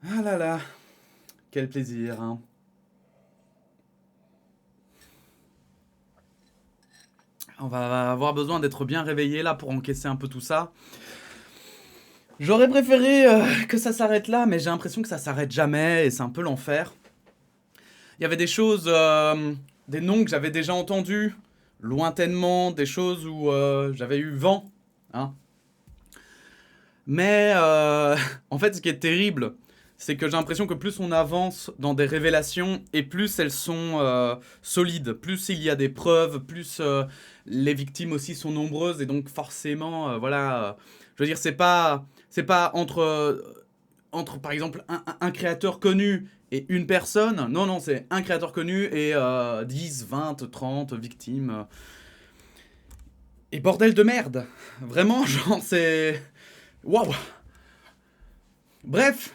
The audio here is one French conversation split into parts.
Ah là là, quel plaisir, hein. On va avoir besoin d'être bien réveillé là pour encaisser un peu tout ça. J'aurais préféré que ça s'arrête là, mais j'ai l'impression que ça s'arrête jamais et c'est un peu l'enfer. Il y avait des choses, des noms que j'avais déjà entendus, lointainement, des choses où j'avais eu vent, hein. Mais en fait, ce qui est terrible, c'est que j'ai l'impression que plus on avance dans des révélations et plus elles sont solides, plus il y a des preuves, plus les victimes aussi sont nombreuses et donc forcément, voilà, je veux dire, c'est pas entre par exemple un créateur connu et une personne. Non, non, c'est un créateur connu et 10, 20, 30 victimes. Et bordel de merde. Vraiment, genre, c'est. Waouh! Bref,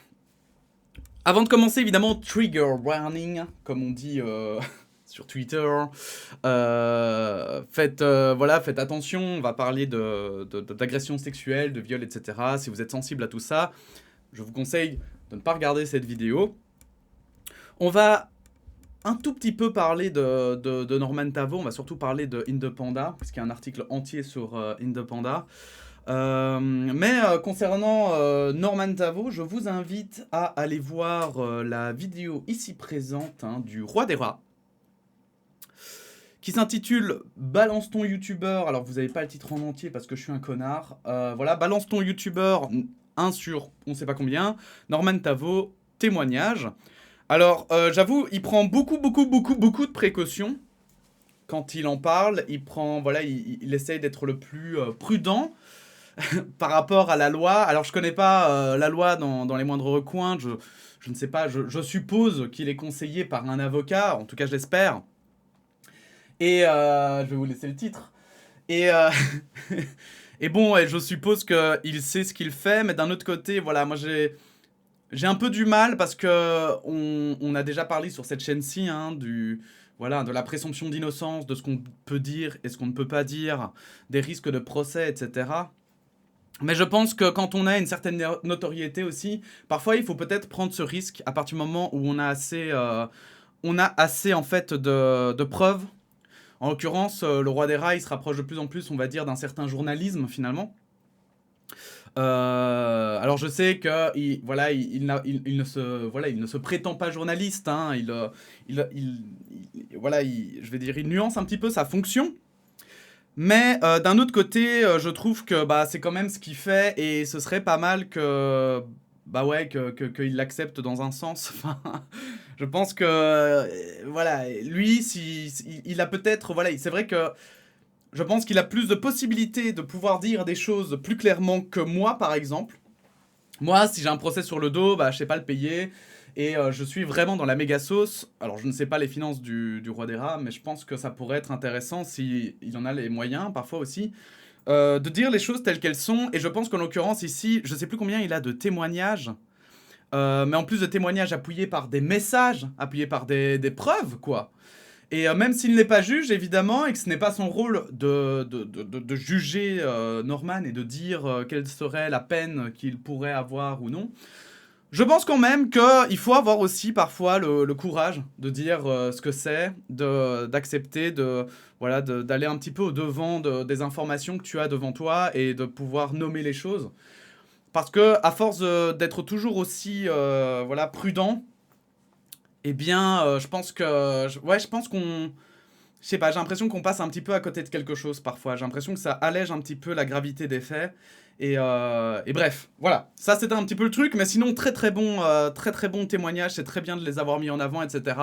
avant de commencer, évidemment, trigger warning, comme on dit sur Twitter. Faites attention, on va parler d'agression sexuelle, de viol, etc. Si vous êtes sensible à tout ça, je vous conseille de ne pas regarder cette vidéo. On va un tout petit peu parler de Norman Tavo, on va surtout parler de Indepanda, puisqu'il y a un article entier sur Indepanda. Mais concernant Norman Tavo, je vous invite à aller voir la vidéo ici présente hein, du Roi des Rats, qui s'intitule Balance ton youtubeur. Alors vous n'avez pas le titre en entier parce que je suis un connard. Voilà, Balance ton youtubeur 1 sur on sait pas combien. Norman Tavo, témoignage. Alors j'avoue, il prend beaucoup de précautions quand il en parle. Il prend, voilà, il essaye d'être le plus prudent par rapport à la loi. Alors, je connais pas la loi dans les moindres recoins. Je ne sais pas. Je suppose qu'il est conseillé par un avocat. En tout cas, je l'espère. Et je vais vous laisser le titre. Et, et bon, ouais, je suppose qu'il sait ce qu'il fait. Mais d'un autre côté, voilà, moi j'ai un peu du mal parce que on a déjà parlé sur cette chaîne-ci hein, voilà, de la présomption d'innocence, de ce qu'on peut dire et ce qu'on ne peut pas dire, des risques de procès, etc. Mais je pense que quand on a une certaine notoriété aussi, parfois il faut peut-être prendre ce risque à partir du moment où on a assez en fait de preuves. En l'occurrence, le roi des rats, il se rapproche de plus en plus, on va dire, d'un certain journalisme finalement. Alors je sais que voilà, il ne se prétend pas journaliste. Hein, voilà, je vais dire, il nuance un petit peu sa fonction. Mais d'un autre côté, je trouve que bah, c'est quand même ce qu'il fait et ce serait pas mal que bah ouais qu'il l'accepte dans un sens. Enfin, je pense que voilà, lui, il a peut-être voilà, c'est vrai que je pense qu'il a plus de possibilités de pouvoir dire des choses plus clairement que moi, par exemple. Moi, si j'ai un procès sur le dos, bah, je sais pas le payer. Et je suis vraiment dans la méga sauce. Alors, je ne sais pas les finances du roi des rats, mais je pense que ça pourrait être intéressant s'il en a les moyens, parfois aussi, de dire les choses telles qu'elles sont. Et je pense qu'en l'occurrence, ici, je sais plus combien il a de témoignages. Mais en plus de témoignages appuyés par des messages, appuyés par des preuves, quoi. Et même s'il n'est pas juge, évidemment, et que ce n'est pas son rôle de juger Norman et de dire quelle serait la peine qu'il pourrait avoir ou non, je pense quand même qu'il faut avoir aussi parfois le courage de dire ce que c'est, d'accepter, voilà, d'aller un petit peu au devant des informations que tu as devant toi et de pouvoir nommer les choses. Parce que à force d'être toujours aussi voilà, prudent, eh bien, je pense que, ouais, je pense qu'on, je sais pas, j'ai l'impression qu'on passe un petit peu à côté de quelque chose parfois. J'ai l'impression que ça allège un petit peu la gravité des faits. Et bref, voilà. Ça, c'était un petit peu le truc. Mais sinon, très bon témoignage. C'est très bien de les avoir mis en avant, etc.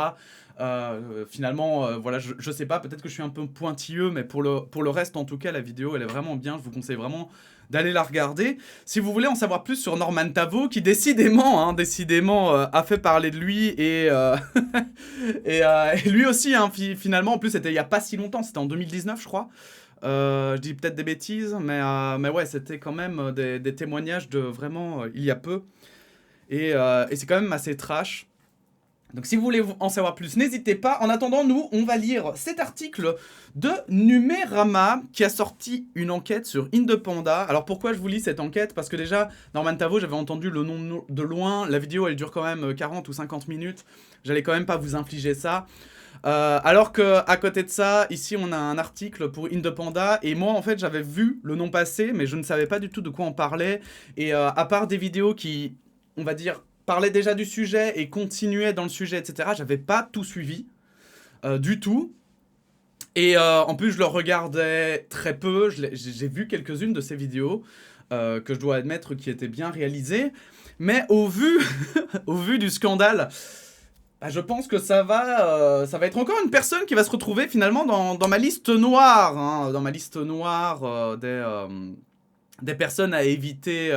Finalement, voilà, je sais pas. Peut-être que je suis un peu pointilleux, mais pour le reste, en tout cas, la vidéo, elle est vraiment bien. Je vous conseille vraiment d'aller la regarder. Si vous voulez en savoir plus sur Norman Tavo, qui décidément, hein, décidément, a fait parler de lui et lui aussi, hein, finalement, en plus, c'était il y a pas si longtemps, c'était en 2019, je crois. Je dis peut-être des bêtises, mais ouais, c'était quand même des témoignages de vraiment il y a peu. Et c'est quand même assez trash. Donc si vous voulez en savoir plus, n'hésitez pas. En attendant, nous, on va lire cet article de Numérama qui a sorti une enquête sur Indepanda. Alors pourquoi je vous lis cette enquête? Parce que déjà, Norman Tavo, j'avais entendu le nom de loin. La vidéo, elle dure quand même 40 ou 50 minutes. J'allais quand même pas vous infliger ça. Alors qu'à côté de ça, ici, on a un article pour Indepanda. Et moi, en fait, j'avais vu le nom passer, mais je ne savais pas du tout de quoi on parlait. Et à part des vidéos qui, on va dire, parlait déjà du sujet et continuait dans le sujet, etc. J'avais pas tout suivi, du tout. Et en plus, je le regardais très peu. J'ai vu quelques-unes de ces vidéos que je dois admettre qui étaient bien réalisées. Mais au vu, au vu du scandale, bah, je pense que ça va être encore une personne qui va se retrouver finalement dans ma liste noire. Hein, dans ma liste noire des personnes à éviter.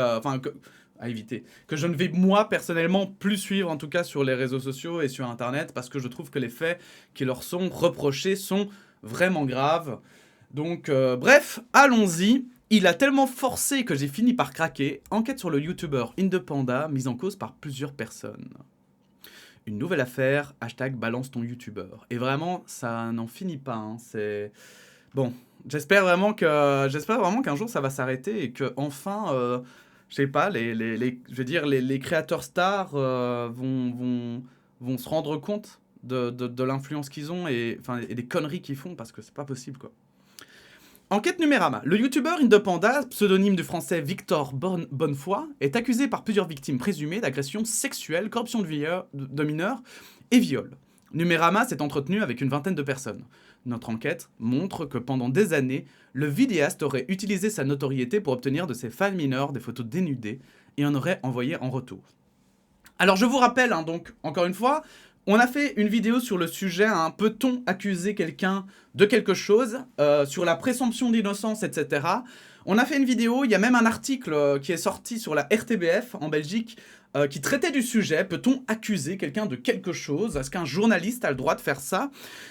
À éviter. Que je ne vais moi personnellement plus suivre en tout cas sur les réseaux sociaux et sur internet parce que je trouve que les faits qui leur sont reprochés sont vraiment graves. Donc bref, allons-y. Il a tellement forcé que j'ai fini par craquer. Enquête sur le youtubeur Indepanda mise en cause par plusieurs personnes. Une nouvelle affaire, hashtag balance ton youtubeur. Et vraiment, ça n'en finit pas. Hein. C'est... Bon, j'espère vraiment qu'un jour ça va s'arrêter et que enfin... je sais pas, je veux dire, les créateurs stars vont se rendre compte de l'influence qu'ils ont et des conneries qu'ils font parce que c'est pas possible, quoi. Enquête Numérama. Le youtubeur Indepanda, pseudonyme du français Victor Bonnefoy, est accusé par plusieurs victimes présumées d'agressions sexuelles, corruption de mineurs et viol. Numérama s'est entretenu avec une vingtaine de personnes. Notre enquête montre que pendant des années, le vidéaste aurait utilisé sa notoriété pour obtenir de ses fans mineurs des photos dénudées et en aurait envoyé en retour. Alors je vous rappelle, hein, donc, encore une fois, on a fait une vidéo sur le sujet, hein, peut-on accuser quelqu'un de quelque chose, sur la présomption d'innocence, etc. On a fait une vidéo, il y a même un article qui est sorti sur la RTBF en Belgique, qui traitait du sujet. Peut-on accuser quelqu'un de quelque chose? Est-ce qu'un journaliste a le droit de faire ça?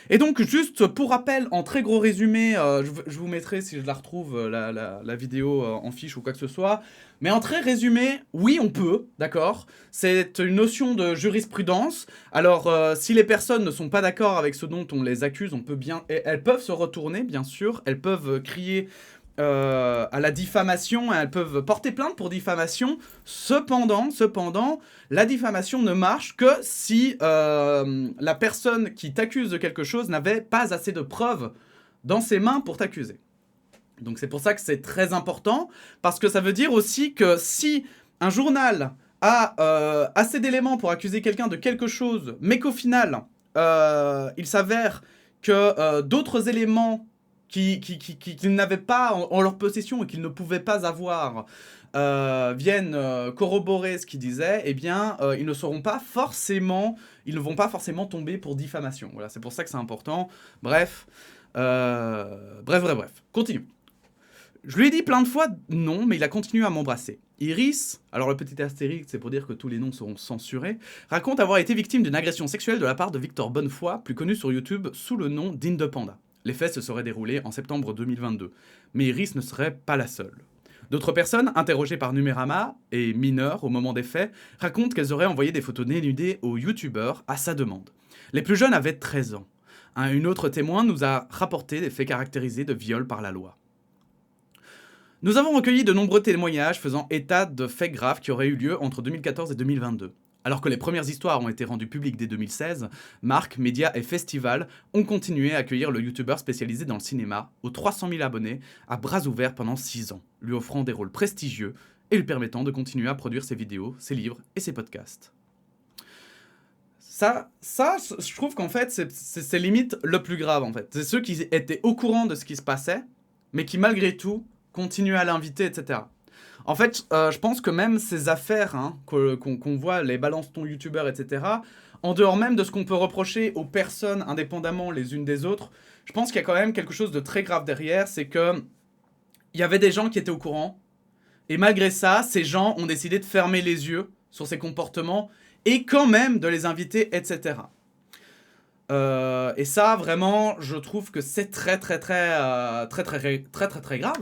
Et donc, juste pour rappel, en très gros résumé, je vous mettrai, si je la retrouve, la vidéo en fiche ou quoi que ce soit. Mais en très résumé, oui, on peut, d'accord? C'est une notion de jurisprudence. Alors, si les personnes ne sont pas d'accord avec ce dont on les accuse, elles peuvent se retourner, bien sûr. Elles peuvent crier à la diffamation, elles peuvent porter plainte pour diffamation. Cependant, la diffamation ne marche que si la personne qui t'accuse de quelque chose n'avait pas assez de preuves dans ses mains pour t'accuser. Donc c'est pour ça que c'est très important, parce que ça veut dire aussi que si un journal a assez d'éléments pour accuser quelqu'un de quelque chose, mais qu'au final, il s'avère que d'autres éléments qu'ils n'avaient pas en leur possession et qu'ils ne pouvaient pas avoir viennent corroborer ce qu'ils disaient, eh bien, ils ne vont pas forcément tomber pour diffamation. Voilà, c'est pour ça que c'est important. Bref. Continue. Je lui ai dit plein de fois non, mais il a continué à m'embrasser. Iris, alors le petit astérix, c'est pour dire que tous les noms seront censurés, raconte avoir été victime d'une agression sexuelle de la part de Victor Bonnefoy, plus connu sur YouTube sous le nom d'Indepanda. Les faits se seraient déroulés en septembre 2022, mais Iris ne serait pas la seule. D'autres personnes, interrogées par Numérama et mineures au moment des faits, racontent qu'elles auraient envoyé des photos dénudées au youtubeur à sa demande. Les plus jeunes avaient 13 ans. Une autre témoin nous a rapporté des faits caractérisés de viol par la loi. Nous avons recueilli de nombreux témoignages faisant état de faits graves qui auraient eu lieu entre 2014 et 2022. Alors que les premières histoires ont été rendues publiques dès 2016, marques, médias et festivals ont continué à accueillir le youtubeur spécialisé dans le cinéma, aux 300 000 abonnés, à bras ouverts pendant 6 ans, lui offrant des rôles prestigieux et lui permettant de continuer à produire ses vidéos, ses livres et ses podcasts. Ça, je trouve qu'en fait, c'est limite le plus grave, en fait. C'est ceux qui étaient au courant de ce qui se passait, mais qui, malgré tout, continuaient à l'inviter, etc. En fait, je pense que même ces affaires hein, qu'on voit, les balance ton youtubeur, etc., en dehors même de ce qu'on peut reprocher aux personnes indépendamment les unes des autres, je pense qu'il y a quand même quelque chose de très grave derrière, c'est que il y avait des gens qui étaient au courant, et malgré ça, ces gens ont décidé de fermer les yeux sur ces comportements, et quand même de les inviter, etc. Et ça, vraiment, je trouve que c'est très grave,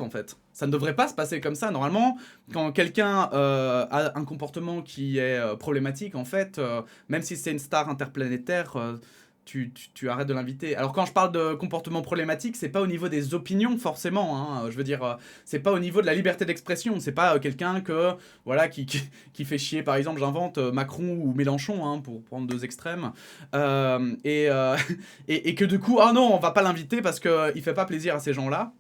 en fait. Ça ne devrait pas se passer comme ça. Normalement, quand quelqu'un a un comportement qui est problématique, en fait, même si c'est une star interplanétaire, tu arrêtes de l'inviter. Alors quand je parle de comportement problématique, c'est pas au niveau des opinions forcément, hein. Je veux dire, c'est pas au niveau de la liberté d'expression. C'est pas quelqu'un que voilà qui fait chier, par exemple, j'invente Macron ou Mélenchon, hein, pour prendre deux extrêmes, et que du coup, ah non, on va pas l'inviter parce que il fait pas plaisir à ces gens-là.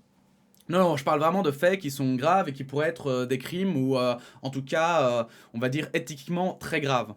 Non, non, je parle vraiment de faits qui sont graves et qui pourraient être des crimes ou en tout cas, on va dire éthiquement très graves.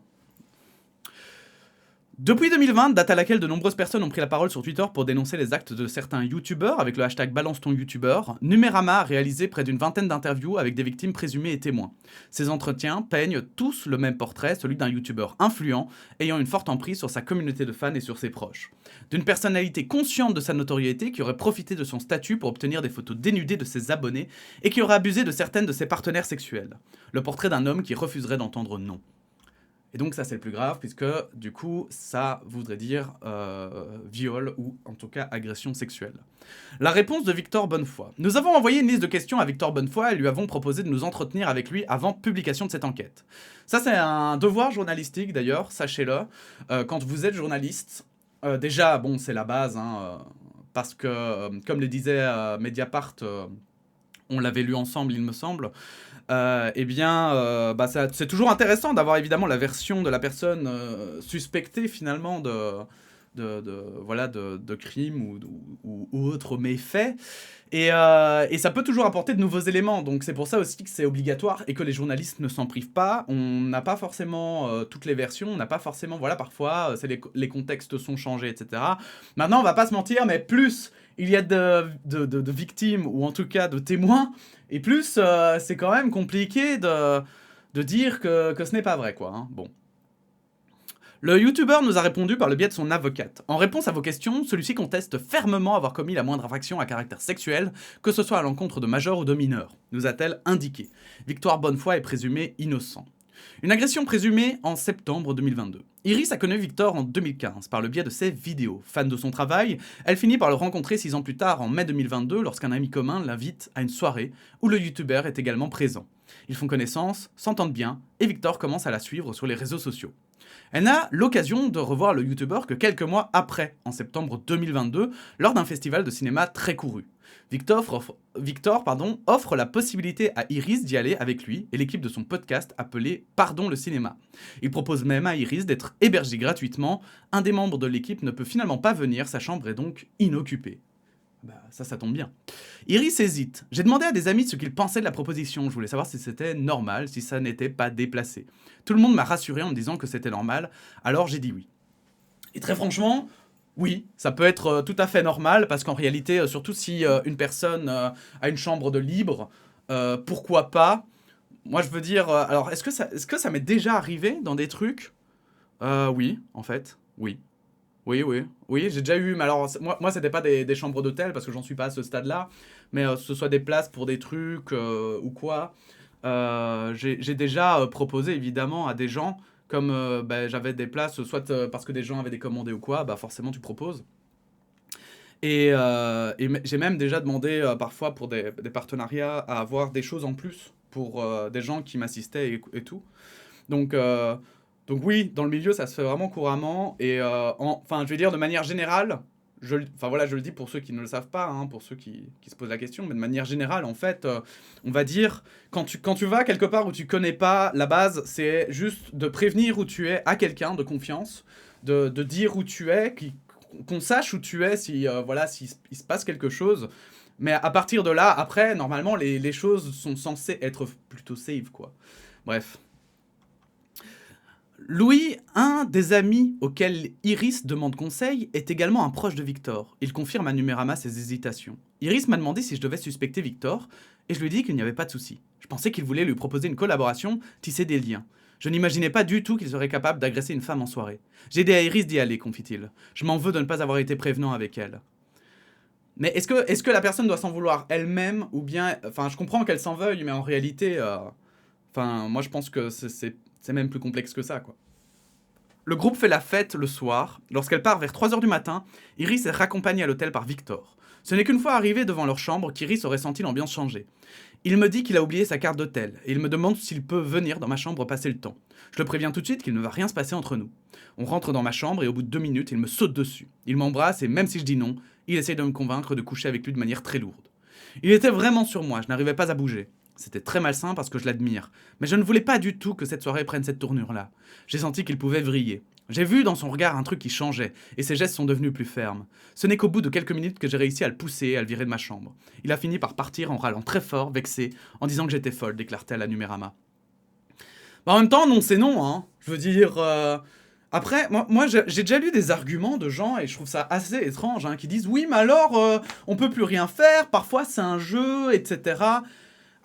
Depuis 2020, date à laquelle de nombreuses personnes ont pris la parole sur Twitter pour dénoncer les actes de certains youtubeurs avec le hashtag balance ton youtubeur, Numérama a réalisé près d'une vingtaine d'interviews avec des victimes présumées et témoins. Ces entretiens peignent tous le même portrait, celui d'un youtubeur influent, ayant une forte emprise sur sa communauté de fans et sur ses proches. D'une personnalité consciente de sa notoriété qui aurait profité de son statut pour obtenir des photos dénudées de ses abonnés et qui aurait abusé de certaines de ses partenaires sexuels. Le portrait d'un homme qui refuserait d'entendre non. Et donc ça c'est le plus grave puisque du coup ça voudrait dire viol ou en tout cas agression sexuelle. La réponse de Victor Bonnefoy. Nous avons envoyé une liste de questions à Victor Bonnefoy et lui avons proposé de nous entretenir avec lui avant publication de cette enquête. Ça c'est un devoir journalistique d'ailleurs, sachez-le. Quand vous êtes journaliste, déjà bon c'est la base, hein, parce que comme le disait Mediapart, on l'avait lu ensemble il me semble, c'est toujours intéressant d'avoir évidemment la version de la personne suspectée finalement de crimes ou autres méfaits. Et ça peut toujours apporter de nouveaux éléments. Donc c'est pour ça aussi que c'est obligatoire et que les journalistes ne s'en privent pas. On n'a pas forcément toutes les versions, on n'a pas forcément... Voilà, parfois, les contextes sont changés, etc. Maintenant, on va pas se mentir, mais plus il y a de victimes, ou en tout cas de témoins, et plus c'est quand même compliqué de dire que ce n'est pas vrai, quoi. Hein. Bon. Le youtubeur nous a répondu par le biais de son avocate. En réponse à vos questions, celui-ci conteste fermement avoir commis la moindre infraction à caractère sexuel, que ce soit à l'encontre de majeurs ou de mineurs, nous a-t-elle indiqué. Victor Bonnefoy est présumé innocent. Une agression présumée en septembre 2022. Iris a connu Victor en 2015 par le biais de ses vidéos. Fan de son travail, elle finit par le rencontrer 6 ans plus tard en mai 2022 lorsqu'un ami commun l'invite à une soirée où le youtubeur est également présent. Ils font connaissance, s'entendent bien et Victor commence à la suivre sur les réseaux sociaux. Elle n'a l'occasion de revoir le youtubeur que quelques mois après, en septembre 2022, lors d'un festival de cinéma très couru. Victor offre la possibilité à Iris d'y aller avec lui et l'équipe de son podcast appelé Pardon le cinéma. Il propose même à Iris d'être hébergée gratuitement. Un des membres de l'équipe ne peut finalement pas venir, sa chambre est donc inoccupée. Bah, ça tombe bien. Iris hésite. J'ai demandé à des amis ce qu'ils pensaient de la proposition. Je voulais savoir si c'était normal, si ça n'était pas déplacé. Tout le monde m'a rassuré en me disant que c'était normal, alors j'ai dit oui. Et très franchement, oui, ça peut être tout à fait normal, parce qu'en réalité, surtout si une personne a une chambre de libre, pourquoi pas? Moi, je veux dire... alors, est-ce que ça m'est déjà arrivé dans des trucs? Oui, en fait, oui. Oui, j'ai déjà eu, mais alors moi c'était pas des chambres d'hôtel parce que j'en suis pas à ce stade-là, mais ce soit des places pour des trucs ou quoi. J'ai déjà proposé évidemment à des gens, comme j'avais des places, soit parce que des gens avaient des commandés ou quoi, bah forcément tu proposes. Et j'ai même déjà demandé parfois pour des partenariats à avoir des choses en plus pour des gens qui m'assistaient et tout. Donc oui, dans le milieu, ça se fait vraiment couramment. Et je vais dire de manière générale, je le dis pour ceux qui ne le savent pas, hein, pour ceux qui se posent la question, mais de manière générale, en fait, on va dire, quand tu vas quelque part où tu connais pas, la base, c'est juste de prévenir où tu es à quelqu'un de confiance, de dire où tu es, qu'on sache où tu es s'il se passe quelque chose. Mais à partir de là, après, normalement, les choses sont censées être plutôt safe, quoi. Bref. Louis, un des amis auxquels Iris demande conseil, est également un proche de Victor. Il confirme à Numérama ses hésitations. Iris m'a demandé si je devais suspecter Victor, et je lui ai dit qu'il n'y avait pas de souci. Je pensais qu'il voulait lui proposer une collaboration, tisser des liens. Je n'imaginais pas du tout qu'il serait capable d'agresser une femme en soirée. J'ai aidé à Iris d'y aller, confie-t-il. Je m'en veux de ne pas avoir été prévenant avec elle. Mais est-ce que la personne doit s'en vouloir elle-même, ou bien... Enfin, je comprends qu'elle s'en veuille, mais en réalité... moi je pense que c'est même plus complexe que ça, quoi. Le groupe fait la fête le soir. Lorsqu'elle part vers 3h du matin, Iris est raccompagnée à l'hôtel par Victor. Ce n'est qu'une fois arrivé devant leur chambre qu'Iris aurait senti l'ambiance changer. Il me dit qu'il a oublié sa carte d'hôtel, et il me demande s'il peut venir dans ma chambre passer le temps. Je le préviens tout de suite qu'il ne va rien se passer entre nous. On rentre dans ma chambre et au bout de 2 minutes, il me saute dessus. Il m'embrasse et même si je dis non, il essaye de me convaincre de coucher avec lui de manière très lourde. Il était vraiment sur moi, je n'arrivais pas à bouger. C'était très malsain parce que je l'admire, mais je ne voulais pas du tout que cette soirée prenne cette tournure-là. J'ai senti qu'il pouvait vriller. J'ai vu dans son regard un truc qui changeait, et ses gestes sont devenus plus fermes. Ce n'est qu'au bout de quelques minutes que j'ai réussi à le pousser et à le virer de ma chambre. Il a fini par partir en râlant très fort, vexé, en disant que j'étais folle, déclare-t-elle à Numérama. En même temps, non, c'est non, hein. Je veux dire... Après, moi j'ai déjà lu des arguments de gens, et je trouve ça assez étrange, hein, qui disent « Oui, mais alors, on peut plus rien faire, parfois c'est un jeu, etc. »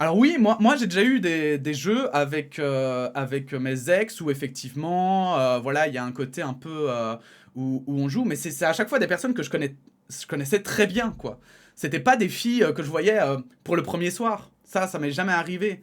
Alors oui, moi j'ai déjà eu des jeux avec mes ex où effectivement, voilà, il y a un côté un peu où on joue, mais c'est à chaque fois des personnes que je connaissais très bien, quoi. C'était pas des filles que je voyais pour le premier soir. Ça m'est jamais arrivé.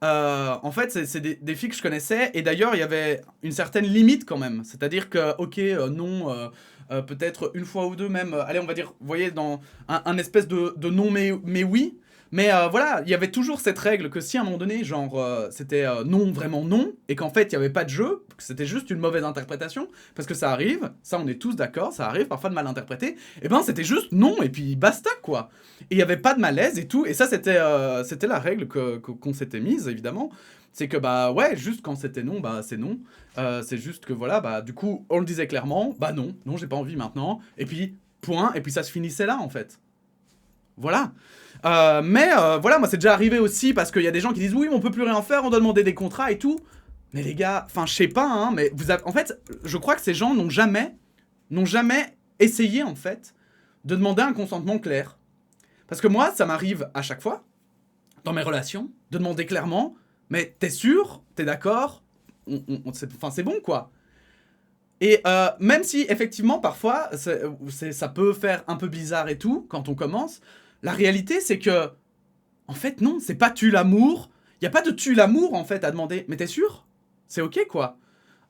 En fait, c'est des filles que je connaissais, et d'ailleurs, il y avait une certaine limite quand même. C'est-à-dire que, ok, non, peut-être une fois ou deux même, allez, on va dire, vous voyez, dans un espèce de non mais oui. Mais voilà, il y avait toujours cette règle que si à un moment donné, genre, c'était non, vraiment non, et qu'en fait, il n'y avait pas de jeu, que c'était juste une mauvaise interprétation, parce que ça arrive, ça on est tous d'accord, ça arrive parfois de mal interpréter, et ben c'était juste non, et puis basta, quoi. Et il n'y avait pas de malaise et tout, et ça c'était la règle qu'on s'était mise, évidemment. C'est que, bah ouais, juste quand c'était non, bah c'est non. C'est juste que voilà, bah du coup, on le disait clairement, bah non, j'ai pas envie maintenant, et puis, point, et puis ça se finissait là, en fait. Voilà. Mais voilà, moi c'est déjà arrivé aussi parce qu'il y a des gens qui disent oui, mais on peut plus rien faire, on doit demander des contrats et tout. Mais les gars, enfin je sais pas, hein, mais en fait, je crois que ces gens n'ont jamais essayé en fait de demander un consentement clair. Parce que moi, ça m'arrive à chaque fois dans mes relations de demander clairement, mais t'es sûr, t'es d'accord, c'est bon quoi. Et même si effectivement parfois ça peut faire un peu bizarre et tout quand on commence. La réalité, c'est que, en fait, non, c'est pas tue l'amour. Il y a pas de tue l'amour, en fait, à demander. Mais t'es sûr? C'est ok, quoi.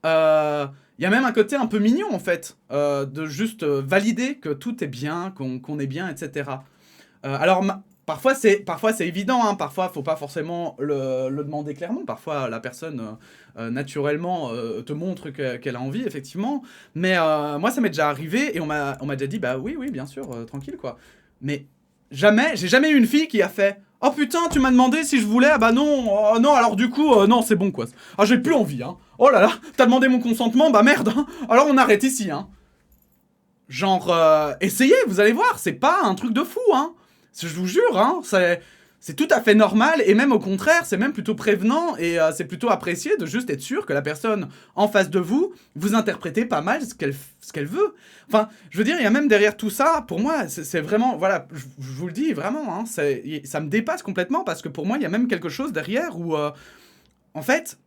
Il y a même un côté un peu mignon, en fait, de juste valider que tout est bien, qu'on est bien, etc. Alors, parfois, c'est évident, hein. Parfois, faut pas forcément le demander clairement. Parfois, la personne, naturellement, te montre qu'elle a envie, effectivement. Mais moi, ça m'est déjà arrivé, et on m'a déjà dit, bah oui, bien sûr, tranquille, quoi. Mais... j'ai jamais eu une fille qui a fait « Oh putain, tu m'as demandé si je voulais, ah bah non, non, alors du coup, non, c'est bon quoi. Ah, j'ai plus envie, hein. Oh là là, t'as demandé mon consentement, bah merde, hein. Alors on arrête ici, hein. » Genre, essayez, vous allez voir, c'est pas un truc de fou, hein. Je vous jure, hein, c'est tout à fait normal, et même au contraire, c'est même plutôt prévenant, et c'est plutôt apprécié de juste être sûr que la personne en face de vous, vous interprétez pas mal ce qu'elle veut. Enfin, je veux dire, il y a même derrière tout ça, pour moi, c'est vraiment, voilà, je vous le dis vraiment, hein, ça me dépasse complètement, parce que pour moi, il y a même quelque chose derrière où, en fait,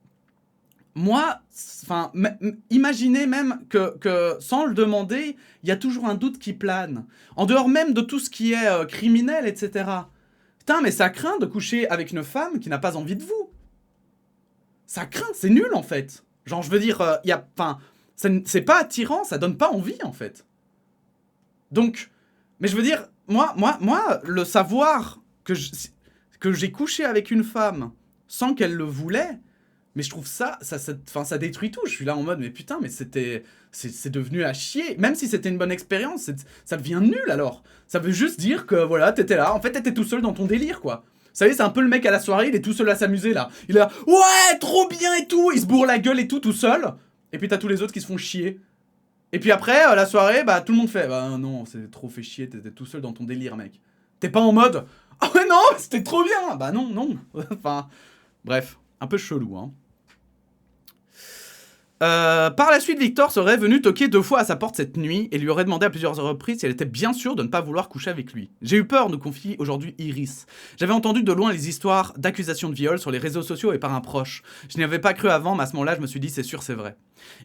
moi, enfin, imaginez même que sans le demander, il y a toujours un doute qui plane. En dehors même de tout ce qui est criminel, etc. Putain, mais ça craint de coucher avec une femme qui n'a pas envie de vous. Ça craint, c'est nul en fait. Genre, je veux dire, c'est pas attirant, ça donne pas envie en fait. Donc, mais je veux dire, moi, le savoir que j'ai couché avec une femme sans qu'elle le voulait, mais je trouve ça détruit tout. Je suis là en mode, mais putain, mais c'est devenu à chier. Même si c'était une bonne expérience, ça devient nul alors. Ça veut juste dire que voilà, t'étais là. En fait, t'étais tout seul dans ton délire, quoi. Vous savez, c'est un peu le mec à la soirée, il est tout seul à s'amuser là. Il est là, ouais, trop bien et tout. Il se bourre la gueule et tout seul. Et puis t'as tous les autres qui se font chier. Et puis après, la soirée, bah tout le monde fait, bah non, c'est trop fait chier, t'étais tout seul dans ton délire, mec. T'es pas en mode, ah ouais, non, c'était trop bien. Bah non. Enfin, bref, un peu chelou, hein. Par la suite, Victor serait venu toquer 2 fois à sa porte cette nuit et lui aurait demandé à plusieurs reprises si elle était bien sûre de ne pas vouloir coucher avec lui. J'ai eu peur, nous confie aujourd'hui Iris. J'avais entendu de loin les histoires d'accusations de viol sur les réseaux sociaux et par un proche. Je n'y avais pas cru avant, mais à ce moment-là, je me suis dit c'est sûr, c'est vrai.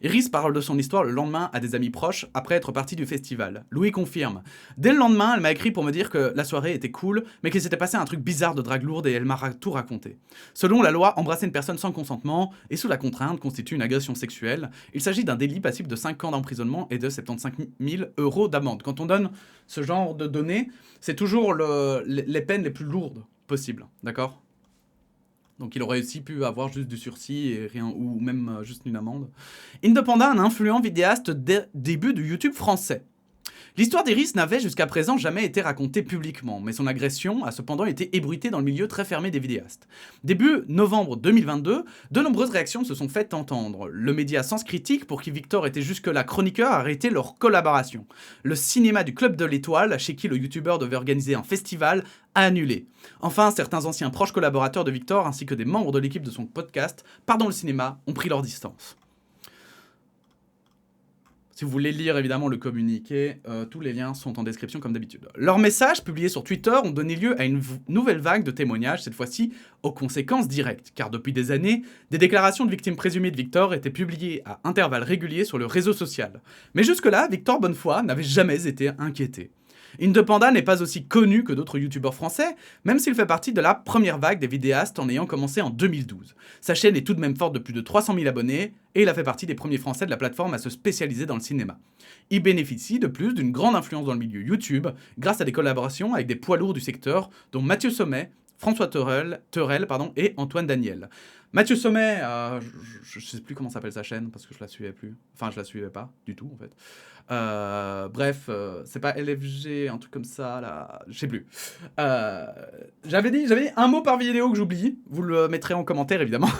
Iris parle de son histoire le lendemain à des amis proches après être partie du festival. Louis confirme. Dès le lendemain, elle m'a écrit pour me dire que la soirée était cool, mais qu'il s'était passé un truc bizarre de drague lourde et elle m'a tout raconté. Selon la loi, embrasser une personne sans consentement et sous la contrainte constitue une agression sexuelle actuelle. Il s'agit d'un délit passible de 5 ans d'emprisonnement et de 75 000 € d'amende. Quand on donne ce genre de données, c'est toujours les peines les plus lourdes possibles, d'accord ? Donc il aurait aussi pu avoir juste du sursis et rien, ou même juste une amende. Indepanda, un influent vidéaste début du YouTube français. L'histoire d'Iris n'avait jusqu'à présent jamais été racontée publiquement, mais son agression a cependant été ébruitée dans le milieu très fermé des vidéastes. Début novembre 2022, de nombreuses réactions se sont faites entendre. Le média Sens Critique, pour qui Victor était jusque-là chroniqueur, a arrêté leur collaboration. Le cinéma du Club de l'Étoile, chez qui le youtubeur devait organiser un festival, a annulé. Enfin, certains anciens proches collaborateurs de Victor, ainsi que des membres de l'équipe de son podcast, Pardon le cinéma, ont pris leur distance. Si vous voulez lire évidemment le communiqué, tous les liens sont en description comme d'habitude. Leurs messages publiés sur Twitter ont donné lieu à une nouvelle vague de témoignages, cette fois-ci aux conséquences directes, car depuis des années, des déclarations de victimes présumées de Victor étaient publiées à intervalles réguliers sur le réseau social. Mais jusque-là, Victor Bonnefoy n'avait jamais été inquiété. Indepanda n'est pas aussi connu que d'autres youtubeurs français, même s'il fait partie de la première vague des vidéastes en ayant commencé en 2012. Sa chaîne est tout de même forte de plus de 300 000 abonnés, et il a fait partie des premiers français de la plateforme à se spécialiser dans le cinéma. Il bénéficie de plus d'une grande influence dans le milieu YouTube, grâce à des collaborations avec des poids lourds du secteur, dont Mathieu Sommet, François Teurel et Antoine Daniel. Mathieu Sommet, je sais plus comment s'appelle sa chaîne, parce que je la suivais plus. Enfin, je la suivais pas, du tout, en fait. Bref, c'est pas LFG, un truc comme ça, là, je sais plus. J'avais dit un mot par vidéo que j'oublie, vous le mettrez en commentaire, évidemment.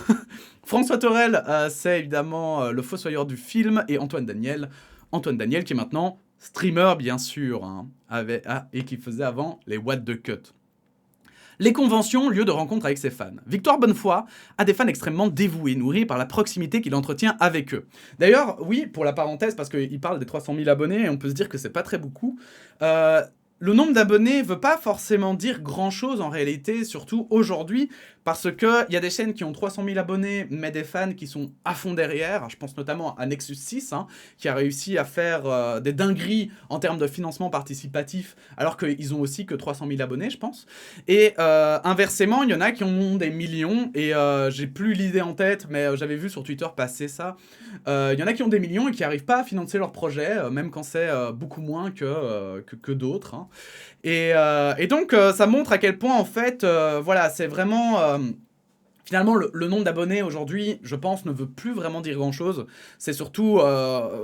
François Teurel, c'est évidemment le fossoyeur du film, et Antoine Daniel qui est maintenant streamer, bien sûr, hein, et qui faisait avant les What the Cut. Les conventions, lieu de rencontre avec ses fans. Victor Bonnefoy a des fans extrêmement dévoués, nourris par la proximité qu'il entretient avec eux. D'ailleurs, oui, pour la parenthèse, parce qu'il parle des 300 000 abonnés, et on peut se dire que c'est pas très beaucoup, le nombre d'abonnés veut pas forcément dire grand-chose en réalité, surtout aujourd'hui, parce qu'il y a des chaînes qui ont 300 000 abonnés, mais des fans qui sont à fond derrière. Je pense notamment à Nexus 6, hein, qui a réussi à faire des dingueries en termes de financement participatif, alors qu'ils ont aussi que 300 000 abonnés, je pense. Et inversement, il y en a qui en ont des millions, et j'ai plus l'idée en tête, mais j'avais vu sur Twitter passer ça. Il y en a qui ont des millions et qui n'arrivent pas à financer leur projet, même quand c'est beaucoup moins que d'autres. Hein. Et donc, ça montre à quel point, en fait, voilà, c'est vraiment... Finalement, le nombre d'abonnés aujourd'hui, je pense, ne veut plus vraiment dire grand-chose. C'est surtout,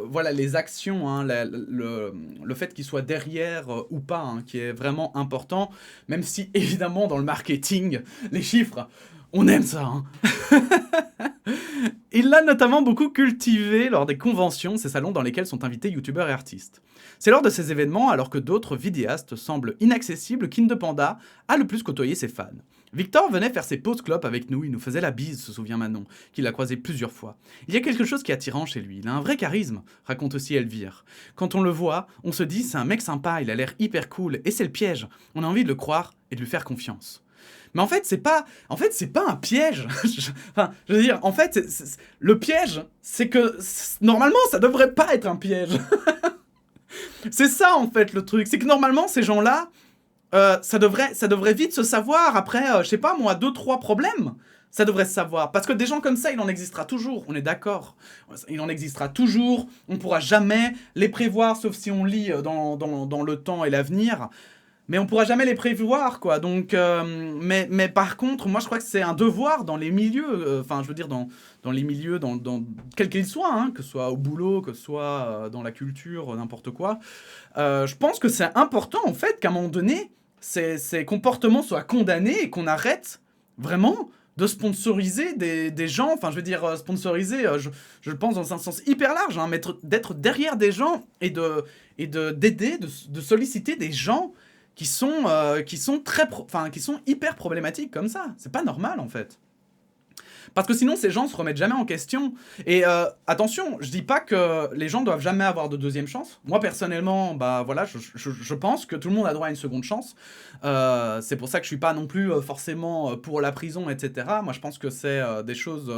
voilà, les actions, hein, le fait qu'ils soient derrière ou pas, hein, qui est vraiment important. Même si, évidemment, dans le marketing, les chiffres, on aime ça. Hein. Il l'a notamment beaucoup cultivé lors des conventions, ces salons dans lesquels sont invités youtubeurs et artistes. C'est lors de ces événements, alors que d'autres vidéastes semblent inaccessibles, qu'Indepanda a le plus côtoyé ses fans. Victor venait faire ses pauses clopes avec nous, il nous faisait la bise, se souvient Manon, qui l'a croisé plusieurs fois. Il y a quelque chose qui est attirant chez lui, il a un vrai charisme, raconte aussi Elvire. Quand on le voit, on se dit c'est un mec sympa, il a l'air hyper cool, et c'est le piège, on a envie de le croire et de lui faire confiance. Mais en fait, c'est pas un piège. Enfin, je veux dire, en fait, le piège, c'est que normalement, ça devrait pas être un piège. C'est ça, en fait, le truc. C'est que normalement, ces gens-là, ça devrait vite se savoir après, je sais pas moi, 2-3 problèmes. Ça devrait se savoir. Parce que des gens comme ça, il en existera toujours. On est d'accord. Il en existera toujours. On pourra jamais les prévoir, sauf si on lit dans le temps et l'avenir. Mais on pourra jamais les prévoir, quoi. Donc, mais par contre, moi, je crois que c'est un devoir dans les milieux. Enfin, je veux dire, dans les milieux, dans quels qu'ils soient, hein, que ce soit au boulot, que ce soit dans la culture, n'importe quoi. Je pense que c'est important, en fait, qu'à un moment donné, ces comportements soient condamnés et qu'on arrête vraiment de sponsoriser des gens. Enfin, je veux dire, sponsoriser, je le pense dans un sens hyper large, hein, d'être derrière des gens et d'aider, de solliciter des gens qui sont hyper problématiques comme ça. C'est pas normal, en fait. Parce que sinon, ces gens se remettent jamais en question. Et attention, je dis pas que les gens doivent jamais avoir de deuxième chance. Moi, personnellement, bah voilà, je pense que tout le monde a droit à une seconde chance. C'est pour ça que je suis pas non plus forcément pour la prison, etc. Moi, je pense que c'est des choses...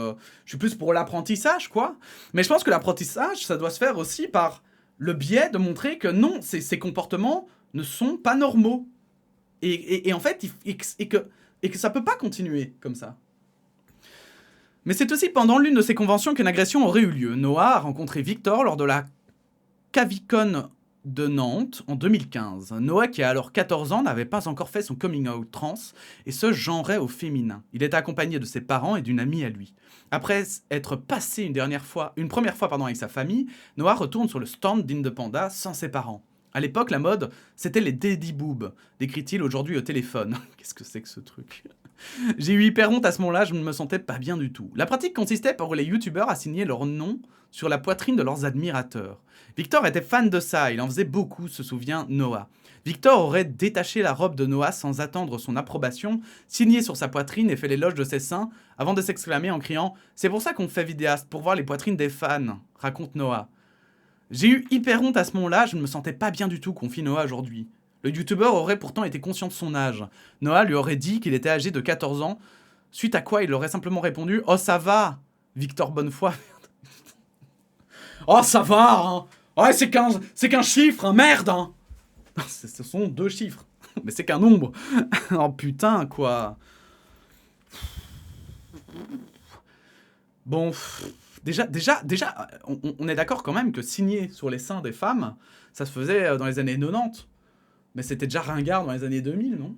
je suis plus pour l'apprentissage, quoi. Mais je pense que l'apprentissage, ça doit se faire aussi par le biais de montrer que non, ces comportements ne sont pas normaux. Et en fait, et que ça peut pas continuer comme ça. Mais c'est aussi pendant l'une de ces conventions qu'une agression aurait eu lieu. Noah a rencontré Victor lors de la Cavicon de Nantes en 2015. Noah, qui a alors 14 ans, n'avait pas encore fait son coming out trans et se genrait au féminin. Il était accompagné de ses parents et d'une amie à lui. Après être passé une première fois avec sa famille, Noah retourne sur le stand d'Indepanda sans ses parents. À l'époque, la mode, c'était les daddy boobs, décrit-il aujourd'hui au téléphone. Qu'est-ce que c'est que ce truc? J'ai eu hyper honte à ce moment-là, je ne me sentais pas bien du tout. La pratique consistait pour les youtubeurs à signer leur nom sur la poitrine de leurs admirateurs. Victor était fan de ça, il en faisait beaucoup, se souvient Noah. Victor aurait détaché la robe de Noah sans attendre son approbation, signé sur sa poitrine et fait l'éloge de ses seins, avant de s'exclamer en criant « C'est pour ça qu'on fait vidéaste, pour voir les poitrines des fans », raconte Noah. J'ai eu hyper honte à ce moment-là, je ne me sentais pas bien du tout, confie Noah aujourd'hui. Le youtubeur aurait pourtant été conscient de son âge. Noah lui aurait dit qu'il était âgé de 14 ans, suite à quoi il aurait simplement répondu « Oh ça va, Victor Bonnefoy. » Oh ça va, hein. Ouais, c'est qu'un chiffre, hein, merde, hein. Ce sont 2 chiffres, mais c'est qu'un nombre. Oh putain, quoi. Bon, déjà, on est d'accord quand même que signer sur les seins des femmes, ça se faisait dans les années 90. Mais c'était déjà ringard dans les années 2000, non?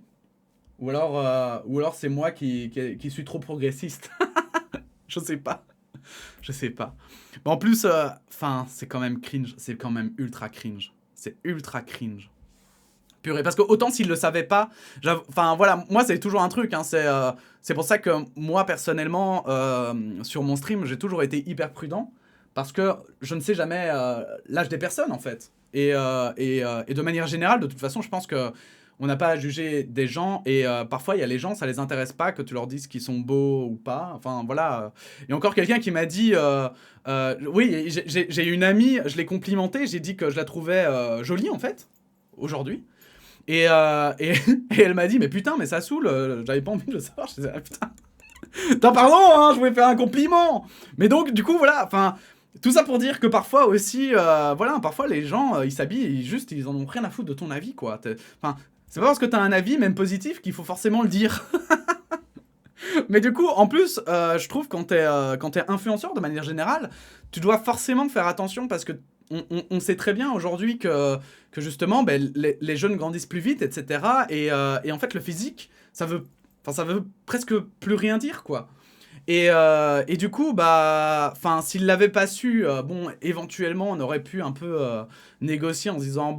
Ou alors c'est moi qui suis trop progressiste. Je sais pas. Bon, en plus, c'est quand même cringe. C'est quand même ultra cringe. C'est ultra cringe. Purée. Parce que autant s'il le savait pas... voilà, moi, c'est toujours un truc. Hein, c'est pour ça que moi, personnellement, sur mon stream, j'ai toujours été hyper prudent. Parce que je ne sais jamais l'âge des personnes, en fait. Et de manière générale, de toute façon, je pense que on n'a pas à juger des gens, et parfois, il y a les gens, ça les intéresse pas que tu leur dises qu'ils sont beaux ou pas. Enfin, voilà. Il y a encore quelqu'un qui m'a dit... oui, j'ai une amie, je l'ai complimentée, j'ai dit que je la trouvais jolie, en fait, aujourd'hui. Et elle m'a dit, mais putain, mais ça saoule, j'avais pas envie de le savoir. Je disais, ah putain, pardon, hein, je voulais faire un compliment. Mais donc, du coup, voilà, tout ça pour dire que parfois aussi, parfois les gens, ils s'habillent, ils en ont rien à foutre de ton avis, quoi. C'est pas parce que t'as un avis, même positif, qu'il faut forcément le dire. Mais du coup, en plus, je trouve quand t'es influenceur de manière générale, tu dois forcément faire attention parce que on sait très bien aujourd'hui que justement, les jeunes grandissent plus vite, etc. Et en fait, le physique, ça veut presque plus rien dire, quoi. Et du coup, s'il l'avait pas su, éventuellement, on aurait pu un peu négocier en se disant,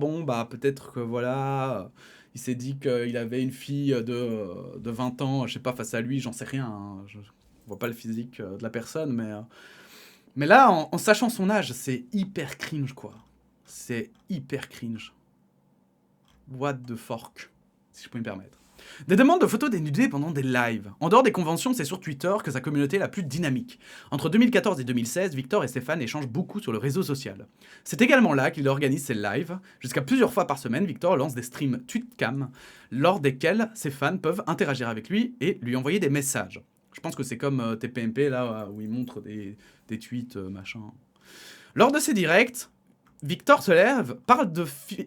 peut-être que voilà, il s'est dit qu'il avait une fille de 20 ans, je sais pas, face à lui, j'en sais rien, hein, je vois pas le physique de la personne, mais là, en sachant son âge, c'est hyper cringe, quoi. C'est hyper cringe. What the fork, si je peux me permettre. Des demandes de photos dénudées pendant des lives. En dehors des conventions, c'est sur Twitter que sa communauté est la plus dynamique. Entre 2014 et 2016, Victor et ses fans échangent beaucoup sur le réseau social. C'est également là qu'il organise ses lives. Jusqu'à plusieurs fois par semaine, Victor lance des streams tweetcam, lors desquels ses fans peuvent interagir avec lui et lui envoyer des messages. Je pense que c'est comme TPMP, là, où il montre des tweets, machin. Lors de ces directs, Victor se lève, parle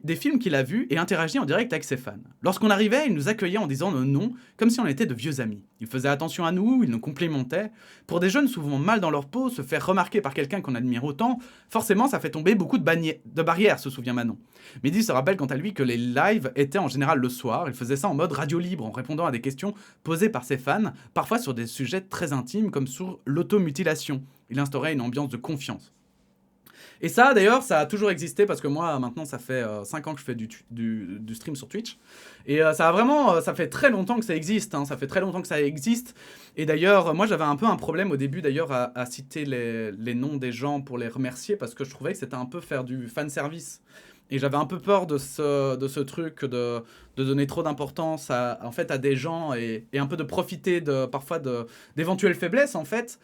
des films qu'il a vus et interagit en direct avec ses fans. Lorsqu'on arrivait, il nous accueillait en disant nos noms, comme si on était de vieux amis. Il faisait attention à nous, il nous complimentait. Pour des jeunes souvent mal dans leur peau, se faire remarquer par quelqu'un qu'on admire autant, forcément ça fait tomber beaucoup de barrières, se souvient Manon. Mehdi se rappelle quant à lui que les lives étaient en général le soir, il faisait ça en mode radio libre, en répondant à des questions posées par ses fans, parfois sur des sujets très intimes comme sur l'automutilation. Il instaurait une ambiance de confiance. Et ça, d'ailleurs, ça a toujours existé parce que moi, maintenant, ça fait 5 ans que je fais du stream sur Twitch. Et ça fait très longtemps que ça existe. Hein, ça fait très longtemps que ça existe. Et d'ailleurs, moi, j'avais un peu un problème au début, d'ailleurs, à citer les noms des gens pour les remercier parce que je trouvais que c'était un peu faire du fanservice. Et j'avais un peu peur de ce truc de donner trop d'importance à des gens et un peu de profiter parfois d'éventuelles faiblesses, en fait.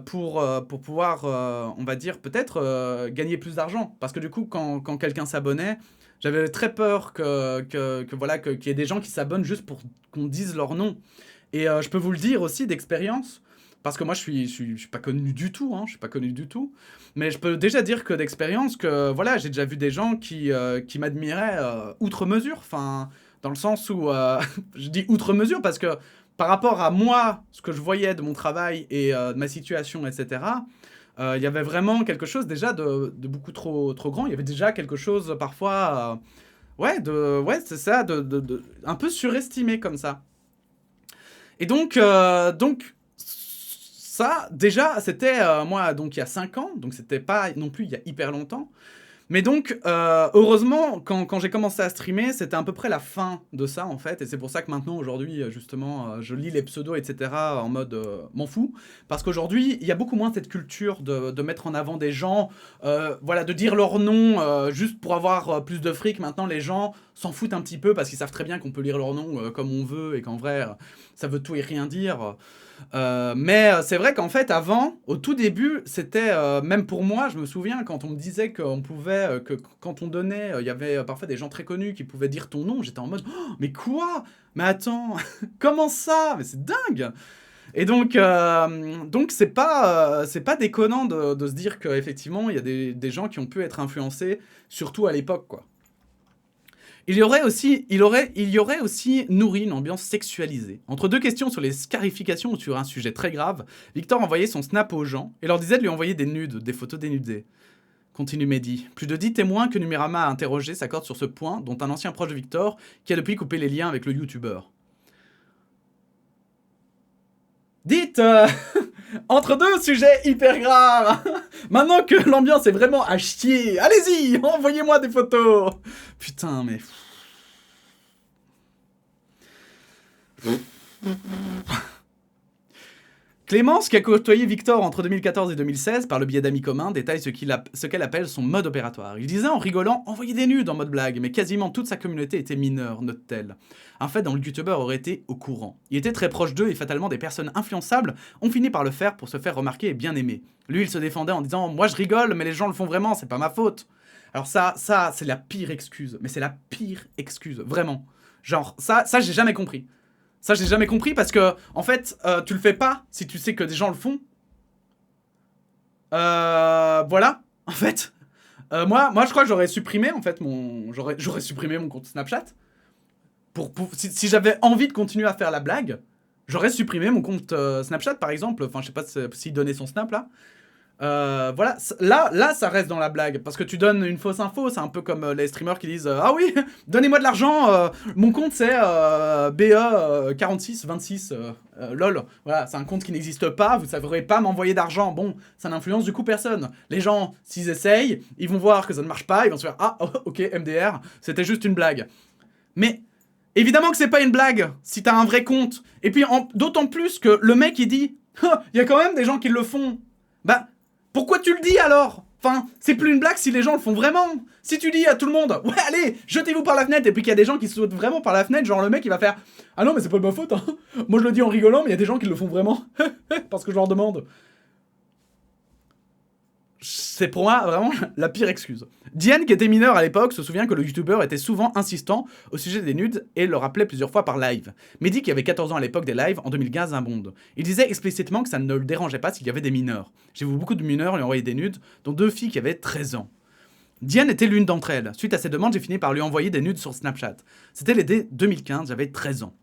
Pour pouvoir, on va dire, peut-être gagner plus d'argent. Parce que du coup, quand quelqu'un s'abonnait, j'avais très peur qu'il y ait des gens qui s'abonnent juste pour qu'on dise leur nom. Et je peux vous le dire aussi d'expérience, parce que moi, je suis pas connu du tout, hein, je suis pas connu du tout. Mais je peux déjà dire que d'expérience, que voilà, j'ai déjà vu des gens qui m'admiraient outre mesure. Enfin, dans le sens où, je dis outre mesure parce que par rapport à moi, ce que je voyais de mon travail et de ma situation, etc., il y avait vraiment quelque chose déjà de beaucoup trop grand. Il y avait déjà quelque chose parfois, ouais, c'est ça, un peu surestimé comme ça. Et donc ça, déjà, c'était moi, donc il y a 5 ans, donc c'était pas non plus il y a hyper longtemps. Mais donc, heureusement, quand j'ai commencé à streamer, c'était à peu près la fin de ça, en fait. Et c'est pour ça que maintenant, aujourd'hui, justement, je lis les pseudos, etc. en mode m'en fous. Parce qu'aujourd'hui, il y a beaucoup moins cette culture de mettre en avant des gens, voilà, de dire leur nom juste pour avoir plus de fric. Maintenant, les gens s'en foutent un petit peu parce qu'ils savent très bien qu'on peut lire leur nom comme on veut et qu'en vrai, ça veut tout et rien dire. Mais c'est vrai qu'en fait, avant, au tout début, c'était même pour moi, je me souviens quand on me disait qu'on pouvait, que quand on donnait, il y avait parfois des gens très connus qui pouvaient dire ton nom, j'étais en mode oh, mais quoi? Mais attends, comment ça? Mais c'est dingue! Et donc c'est pas déconnant de se dire qu'effectivement, il y a des gens qui ont pu être influencés, surtout à l'époque, quoi. Il y aurait aussi nourri une ambiance sexualisée. Entre deux questions sur les scarifications ou sur un sujet très grave, Victor envoyait son snap aux gens et leur disait de lui envoyer des nudes, des photos dénudées. Continue Mehdi. Plus de 10 témoins que Numérama a interrogés s'accordent sur ce point, dont un ancien proche de Victor qui a depuis coupé les liens avec le youtubeur. Dites entre deux sujets hyper graves. Maintenant que l'ambiance est vraiment à chier, allez-y, envoyez-moi des photos. Putain, mais... Clémence, qui a côtoyé Victor entre 2014 et 2016 par le biais d'amis communs, détaille ce qu'elle appelle son mode opératoire. Il disait en rigolant « envoyer des nudes » en mode blague, mais quasiment toute sa communauté était mineure, note-t-elle. Un fait dont le youtubeur aurait été au courant. Il était très proche d'eux et fatalement des personnes influençables ont fini par le faire pour se faire remarquer et bien aimer. Lui, il se défendait en disant « moi je rigole, mais les gens le font vraiment, c'est pas ma faute ». Alors ça c'est la pire excuse, mais c'est la pire excuse, vraiment. Genre, ça j'ai jamais compris. Ça, j'ai jamais compris parce que, en fait, tu le fais pas si tu sais que des gens le font. Voilà, en fait. Moi, je crois que j'aurais supprimé, en fait, j'aurais supprimé mon compte Snapchat. Si j'avais envie de continuer à faire la blague, j'aurais supprimé mon compte Snapchat, par exemple. Enfin, je sais pas s'il donnait son Snap, là. Voilà, là ça reste dans la blague parce que tu donnes une fausse info, c'est un peu comme les streamers qui disent ah oui, donnez-moi de l'argent, mon compte c'est BE4626 lol, voilà, c'est un compte qui n'existe pas, vous saurez pas m'envoyer d'argent. Bon, ça n'influence du coup personne. Les gens, s'ils essayent, ils vont voir que ça ne marche pas, ils vont se faire ah ok MDR, c'était juste une blague. Mais évidemment que c'est pas une blague si t'as un vrai compte. Et puis d'autant plus que le mec il dit il y a quand même des gens qui le font. Bah pourquoi tu le dis alors? Enfin, c'est plus une blague si les gens le font vraiment. Si tu dis à tout le monde, ouais, allez, jetez-vous par la fenêtre, et puis qu'il y a des gens qui sautent vraiment par la fenêtre, genre le mec il va faire, ah non, mais c'est pas de ma faute, hein. Moi je le dis en rigolant, mais il y a des gens qui le font vraiment. Parce que je leur demande. C'est pour moi vraiment la pire excuse. Diane, qui était mineure à l'époque, se souvient que le youtubeur était souvent insistant au sujet des nudes et le rappelait plusieurs fois par live. Mehdi, qui avait 14 ans à l'époque des lives, en 2015 un bonde. Il disait explicitement que ça ne le dérangeait pas s'il y avait des mineurs. J'ai vu beaucoup de mineurs lui envoyer des nudes, dont 2 filles qui avaient 13 ans. Diane était l'une d'entre elles. Suite à ces demandes, j'ai fini par lui envoyer des nudes sur Snapchat. C'était l'été 2015, j'avais 13 ans.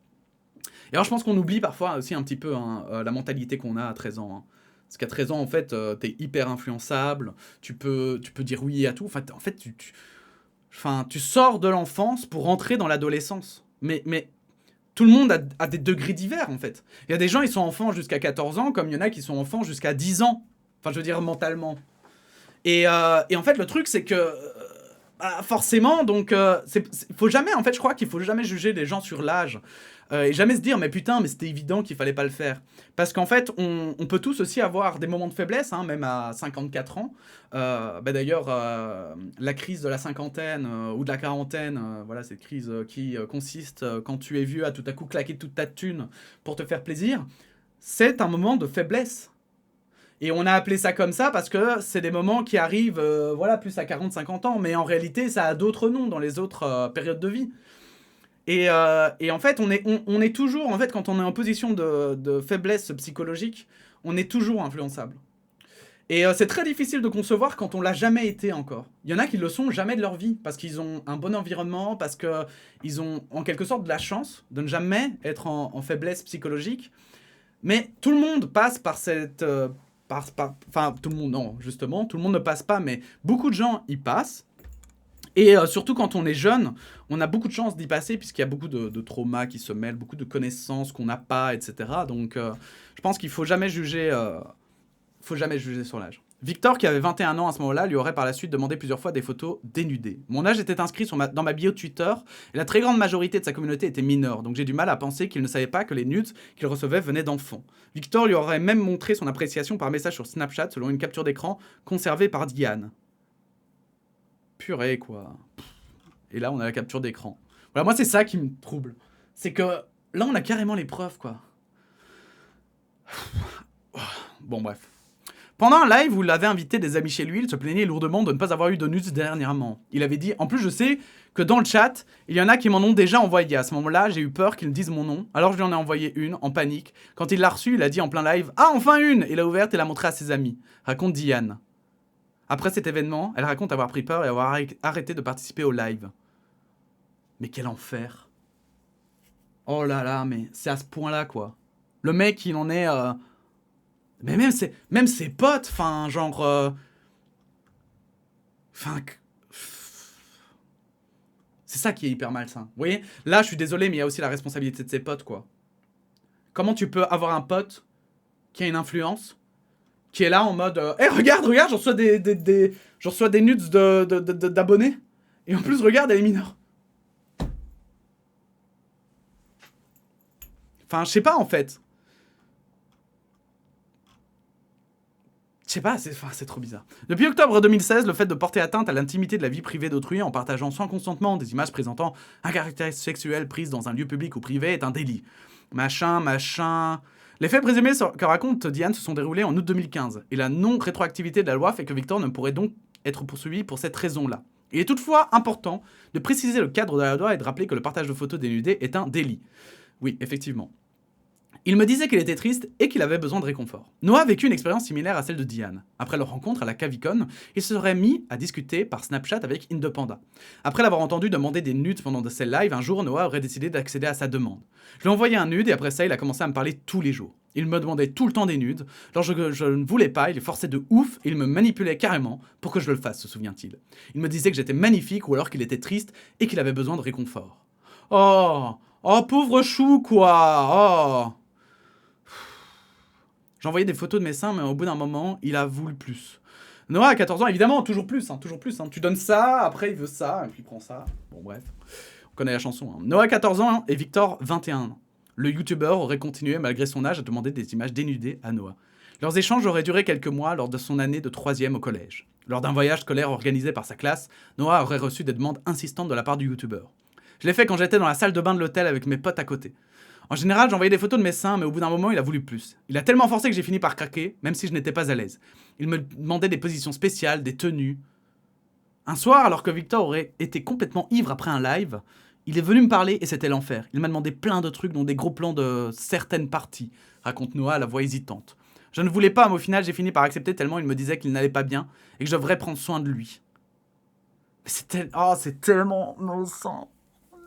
Et alors je pense qu'on oublie parfois aussi un petit peu la mentalité qu'on a à 13 ans. Hein. Parce qu'à 13 ans, en fait, t'es hyper influençable, tu peux dire oui à tout. Enfin, en fait, tu sors de l'enfance pour rentrer dans l'adolescence. Mais tout le monde a des degrés divers, en fait. Il y a des gens, ils sont enfants jusqu'à 14 ans, comme il y en a qui sont enfants jusqu'à 10 ans. Enfin, je veux dire, mentalement. Et en fait, le truc, c'est que... forcément, donc, faut jamais, en fait, je crois qu'il faut jamais juger les gens sur l'âge. Et jamais se dire, mais putain, mais c'était évident qu'il fallait pas le faire. Parce qu'en fait, on peut tous aussi avoir des moments de faiblesse, hein, même à 54 ans. D'ailleurs, la crise de la cinquantaine ou de la quarantaine, voilà, cette crise qui consiste, quand tu es vieux, à tout à coup claquer toute ta thune pour te faire plaisir, c'est un moment de faiblesse. Et on a appelé ça comme ça parce que c'est des moments qui arrivent, voilà, plus à 40-50 ans. Mais en réalité, ça a d'autres noms dans les autres périodes de vie. Et en fait, on est toujours, en fait, quand on est en position de faiblesse psychologique, on est toujours influençable. Et c'est très difficile de concevoir quand on l'a jamais été encore. Il y en a qui le sont jamais de leur vie, parce qu'ils ont un bon environnement, parce qu'ils ont en quelque sorte de la chance de ne jamais être en faiblesse psychologique. Mais tout le monde passe par cette... Enfin, tout le monde, non, justement, tout le monde ne passe pas, mais beaucoup de gens y passent. Et surtout quand on est jeune, on a beaucoup de chance d'y passer, puisqu'il y a beaucoup de traumas qui se mêlent, beaucoup de connaissances qu'on n'a pas, etc. Donc je pense qu'il faut jamais juger sur l'âge. Victor, qui avait 21 ans à ce moment-là, lui aurait par la suite demandé plusieurs fois des photos dénudées. Mon âge était inscrit dans ma bio Twitter, et la très grande majorité de sa communauté était mineure, donc j'ai du mal à penser qu'il ne savait pas que les nudes qu'il recevait venaient d'enfants. Victor lui aurait même montré son appréciation par message sur Snapchat selon une capture d'écran conservée par Diane. Purée, quoi. Et là, on a la capture d'écran. Voilà, moi, c'est ça qui me trouble. C'est que là, on a carrément les preuves, quoi. Bon, bref. Pendant un live où il avait invité des amis chez lui, il se plaignait lourdement de ne pas avoir eu de nudes dernièrement. Il avait dit « En plus, je sais que dans le chat, il y en a qui m'en ont déjà envoyé. À ce moment-là, j'ai eu peur qu'ils me disent mon nom. Alors je lui en ai envoyé une, en panique. Quand il l'a reçue, il a dit en plein live « Ah, enfin une !» Il l'a ouverte et l'a montrée à ses amis. Raconte Diane. Après cet événement, elle raconte avoir pris peur et avoir arrêté de participer au live. Mais quel enfer. Oh là là, mais c'est à ce point-là, quoi. Le mec, il en est... Mais même ses potes, enfin, genre... Enfin... C'est ça qui est hyper malsain. Vous voyez? Là, je suis désolé, mais il y a aussi la responsabilité de ses potes, quoi. Comment tu peux avoir un pote qui a une influence, qui est là en mode... Hey, regarde, j'en reçois des nudes d'abonnés. Et en plus, regarde, elle est mineure. Enfin, je sais pas, en fait. Je sais pas, c'est trop bizarre. Depuis octobre 2016, le fait de porter atteinte à l'intimité de la vie privée d'autrui en partageant sans consentement des images présentant un caractère sexuel prises dans un lieu public ou privé est un délit. Machin. Les faits présumés que raconte Diane se sont déroulés en août 2015, et la non-rétroactivité de la loi fait que Victor ne pourrait donc être poursuivi pour cette raison-là. Il est toutefois important de préciser le cadre de la loi et de rappeler que le partage de photos dénudées est un délit. Oui, effectivement. Il me disait qu'il était triste et qu'il avait besoin de réconfort. Noah a vécu une expérience similaire à celle de Diane. Après leur rencontre à la Cavicon, il se serait mis à discuter par Snapchat avec Indepanda. Après l'avoir entendu demander des nudes pendant de ses lives, un jour Noah aurait décidé d'accéder à sa demande. Je lui ai envoyé un nude et après ça il a commencé à me parler tous les jours. Il me demandait tout le temps des nudes. Lorsque je ne voulais pas, il est forcé de ouf et il me manipulait carrément pour que je le fasse, se souvient-il. Il me disait que j'étais magnifique ou alors qu'il était triste et qu'il avait besoin de réconfort. Oh, pauvre chou quoi. Oh. J'envoyais des photos de mes seins, mais au bout d'un moment, il a voulu plus. Noah, à 14 ans, évidemment, toujours plus. Tu donnes ça, après il veut ça, et puis il prend ça. Bon, bref. On connaît la chanson. Hein. Noah, 14 ans, et Victor, 21 ans. Le youtubeur aurait continué, malgré son âge, à demander des images dénudées à Noah. Leurs échanges auraient duré quelques mois lors de son année de 3e au collège. Lors d'un voyage scolaire organisé par sa classe, Noah aurait reçu des demandes insistantes de la part du youtubeur. Je l'ai fait quand j'étais dans la salle de bain de l'hôtel avec mes potes à côté. En général, j'envoyais des photos de mes seins, mais au bout d'un moment, il a voulu plus. Il a tellement forcé que j'ai fini par craquer, même si je n'étais pas à l'aise. Il me demandait des positions spéciales, des tenues. Un soir, alors que Victor aurait été complètement ivre après un live, il est venu me parler et c'était l'enfer. Il m'a demandé plein de trucs, dont des gros plans de certaines parties, raconte Noah à la voix hésitante. Je ne voulais pas, mais au final, j'ai fini par accepter tellement il me disait qu'il n'allait pas bien et que je devrais prendre soin de lui. Mais c'est tellement innocent.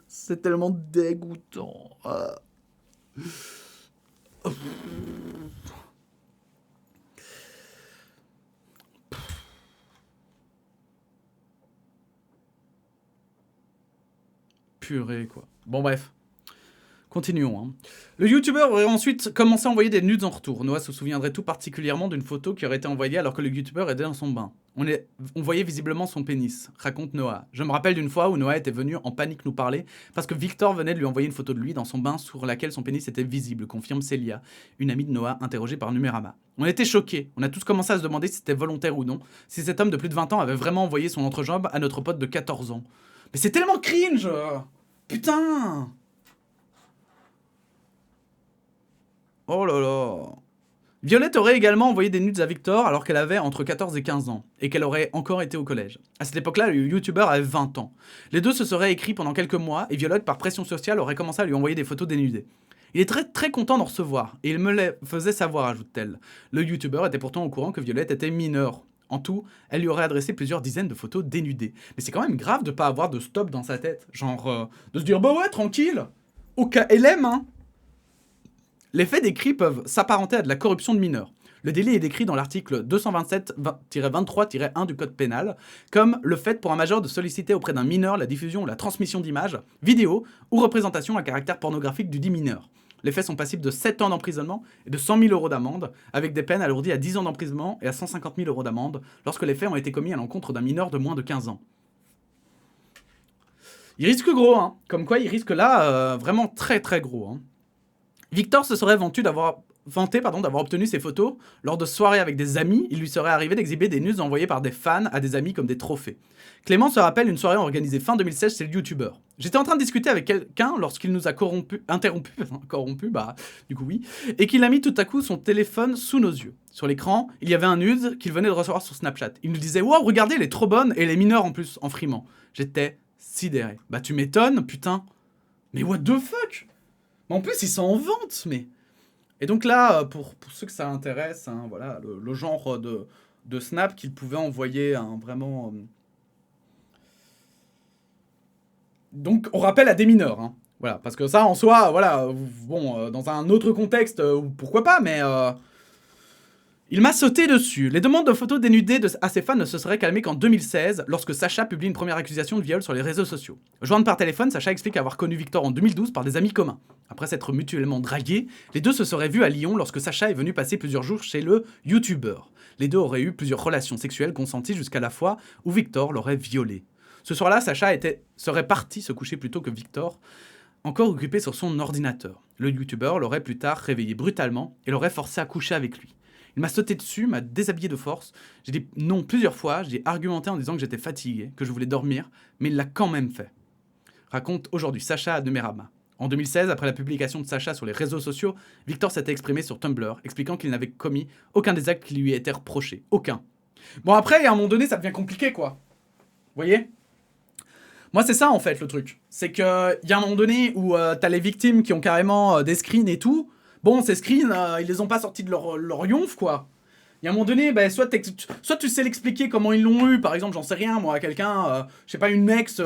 C'est tellement dégoûtant. Purée, quoi. Bon, bref. Continuons. Hein. Le youtubeur aurait ensuite commencé à envoyer des nudes en retour. Noah se souviendrait tout particulièrement d'une photo qui aurait été envoyée alors que le youtubeur était dans son bain. On voyait visiblement son pénis, raconte Noah. Je me rappelle d'une fois où Noah était venu en panique nous parler parce que Victor venait de lui envoyer une photo de lui dans son bain sur laquelle son pénis était visible, confirme Célia, une amie de Noah interrogée par Numérama. On était choqués. On a tous commencé à se demander si c'était volontaire ou non, si cet homme de plus de 20 ans avait vraiment envoyé son entrejambe à notre pote de 14 ans. Mais c'est tellement cringe. Putain. Oh là là. Violette aurait également envoyé des nudes à Victor alors qu'elle avait entre 14 et 15 ans, et qu'elle aurait encore été au collège. À cette époque-là, le youtubeur avait 20 ans. Les deux se seraient écrits pendant quelques mois, et Violette, par pression sociale, aurait commencé à lui envoyer des photos dénudées. Il est très très content d'en recevoir, et il me le faisait savoir, ajoute-t-elle. Le youtubeur était pourtant au courant que Violette était mineure. En tout, elle lui aurait adressé plusieurs dizaines de photos dénudées. Mais c'est quand même grave de pas avoir de stop dans sa tête. Genre, de se dire, bah ouais, tranquille. Au cas, elle aime, hein. Les faits décrits peuvent s'apparenter à de la corruption de mineurs. Le délit est décrit dans l'article 227-23-1 du Code pénal, comme le fait pour un majeur de solliciter auprès d'un mineur la diffusion ou la transmission d'images, vidéos ou représentations à caractère pornographique du dit mineur. Les faits sont passibles de 7 ans d'emprisonnement et de 100 000 euros d'amende, avec des peines alourdies à 10 ans d'emprisonnement et à 150 000 euros d'amende lorsque les faits ont été commis à l'encontre d'un mineur de moins de 15 ans. Il risque gros, hein. Comme quoi, il risque là vraiment très très gros, hein. Victor se serait vanté d'avoir obtenu ces photos lors de soirées avec des amis. Il lui serait arrivé d'exhiber des nudes envoyées par des fans à des amis comme des trophées. Clément se rappelle une soirée organisée fin 2016 chez le youtubeur. J'étais en train de discuter avec quelqu'un lorsqu'il nous a interrompu, du coup oui, et qu'il a mis tout à coup son téléphone sous nos yeux. Sur l'écran, il y avait un nude qu'il venait de recevoir sur Snapchat. Il nous disait « Wow, regardez, elle est trop bonne !» et les mineurs en plus, en frimant. J'étais sidéré. Bah tu m'étonnes, putain. Mais what the fuck? En plus, ils sont en vente, mais... Et donc là, pour ceux que ça intéresse, hein, voilà, le genre de snap qu'il pouvait envoyer, hein, vraiment... Donc, on rappelle à des mineurs, hein. Voilà, parce que ça, en soi, voilà, bon, dans un autre contexte, pourquoi pas, mais... Il m'a sauté dessus. Les demandes de photos dénudées à ses fans ne se seraient calmées qu'en 2016, lorsque Sacha publie une première accusation de viol sur les réseaux sociaux. Jointe par téléphone, Sacha explique avoir connu Victor en 2012 par des amis communs. Après s'être mutuellement dragués, les deux se seraient vus à Lyon lorsque Sacha est venu passer plusieurs jours chez le youtubeur. Les deux auraient eu plusieurs relations sexuelles consenties jusqu'à la fois où Victor l'aurait violée. Ce soir-là, Sacha serait parti se coucher plus tôt que Victor, encore occupé sur son ordinateur. Le youtubeur l'aurait plus tard réveillé brutalement et l'aurait forcé à coucher avec lui. Il m'a sauté dessus, m'a déshabillé de force. J'ai dit non plusieurs fois, j'ai argumenté en disant que j'étais fatigué, que je voulais dormir, mais il l'a quand même fait. Raconte aujourd'hui Sacha à Numerama. En 2016, après la publication de Sacha sur les réseaux sociaux, Victor s'était exprimé sur Tumblr, expliquant qu'il n'avait commis aucun des actes qui lui étaient reprochés. Aucun. Bon après, à un moment donné, ça devient compliqué, quoi. Vous voyez ? Moi, c'est ça, en fait, le truc. C'est qu'il y a un moment donné où t'as les victimes qui ont carrément des screens et tout. Bon, ces screens, ils les ont pas sortis de leur yonf, quoi. Il y a un moment donné, bah, soit tu sais l'expliquer comment ils l'ont eu, par exemple, j'en sais rien, moi, quelqu'un, je sais pas, une ex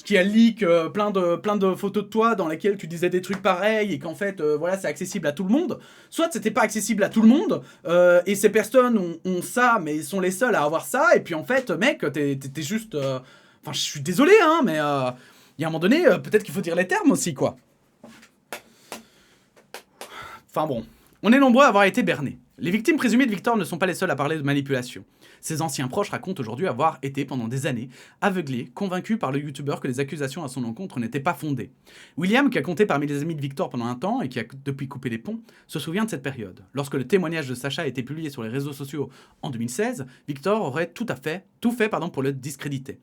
qui a leak plein de photos de toi dans lesquelles tu disais des trucs pareils et qu'en fait, voilà, c'est accessible à tout le monde. Soit c'était pas accessible à tout le monde et ces personnes ont ça, mais ils sont les seuls à avoir ça, et puis en fait, mec, t'es juste... Enfin, je suis désolé, hein, mais il y a un moment donné, peut-être qu'il faut dire les termes aussi, quoi. Enfin bon, on est nombreux à avoir été bernés. Les victimes présumées de Victor ne sont pas les seules à parler de manipulation. Ses anciens proches racontent aujourd'hui avoir été, pendant des années, aveuglés, convaincus par le youtubeur que les accusations à son encontre n'étaient pas fondées. William, qui a compté parmi les amis de Victor pendant un temps et qui a depuis coupé les ponts, se souvient de cette période. Lorsque le témoignage de Sacha a été publié sur les réseaux sociaux en 2016, Victor aurait tout fait pour le discréditer.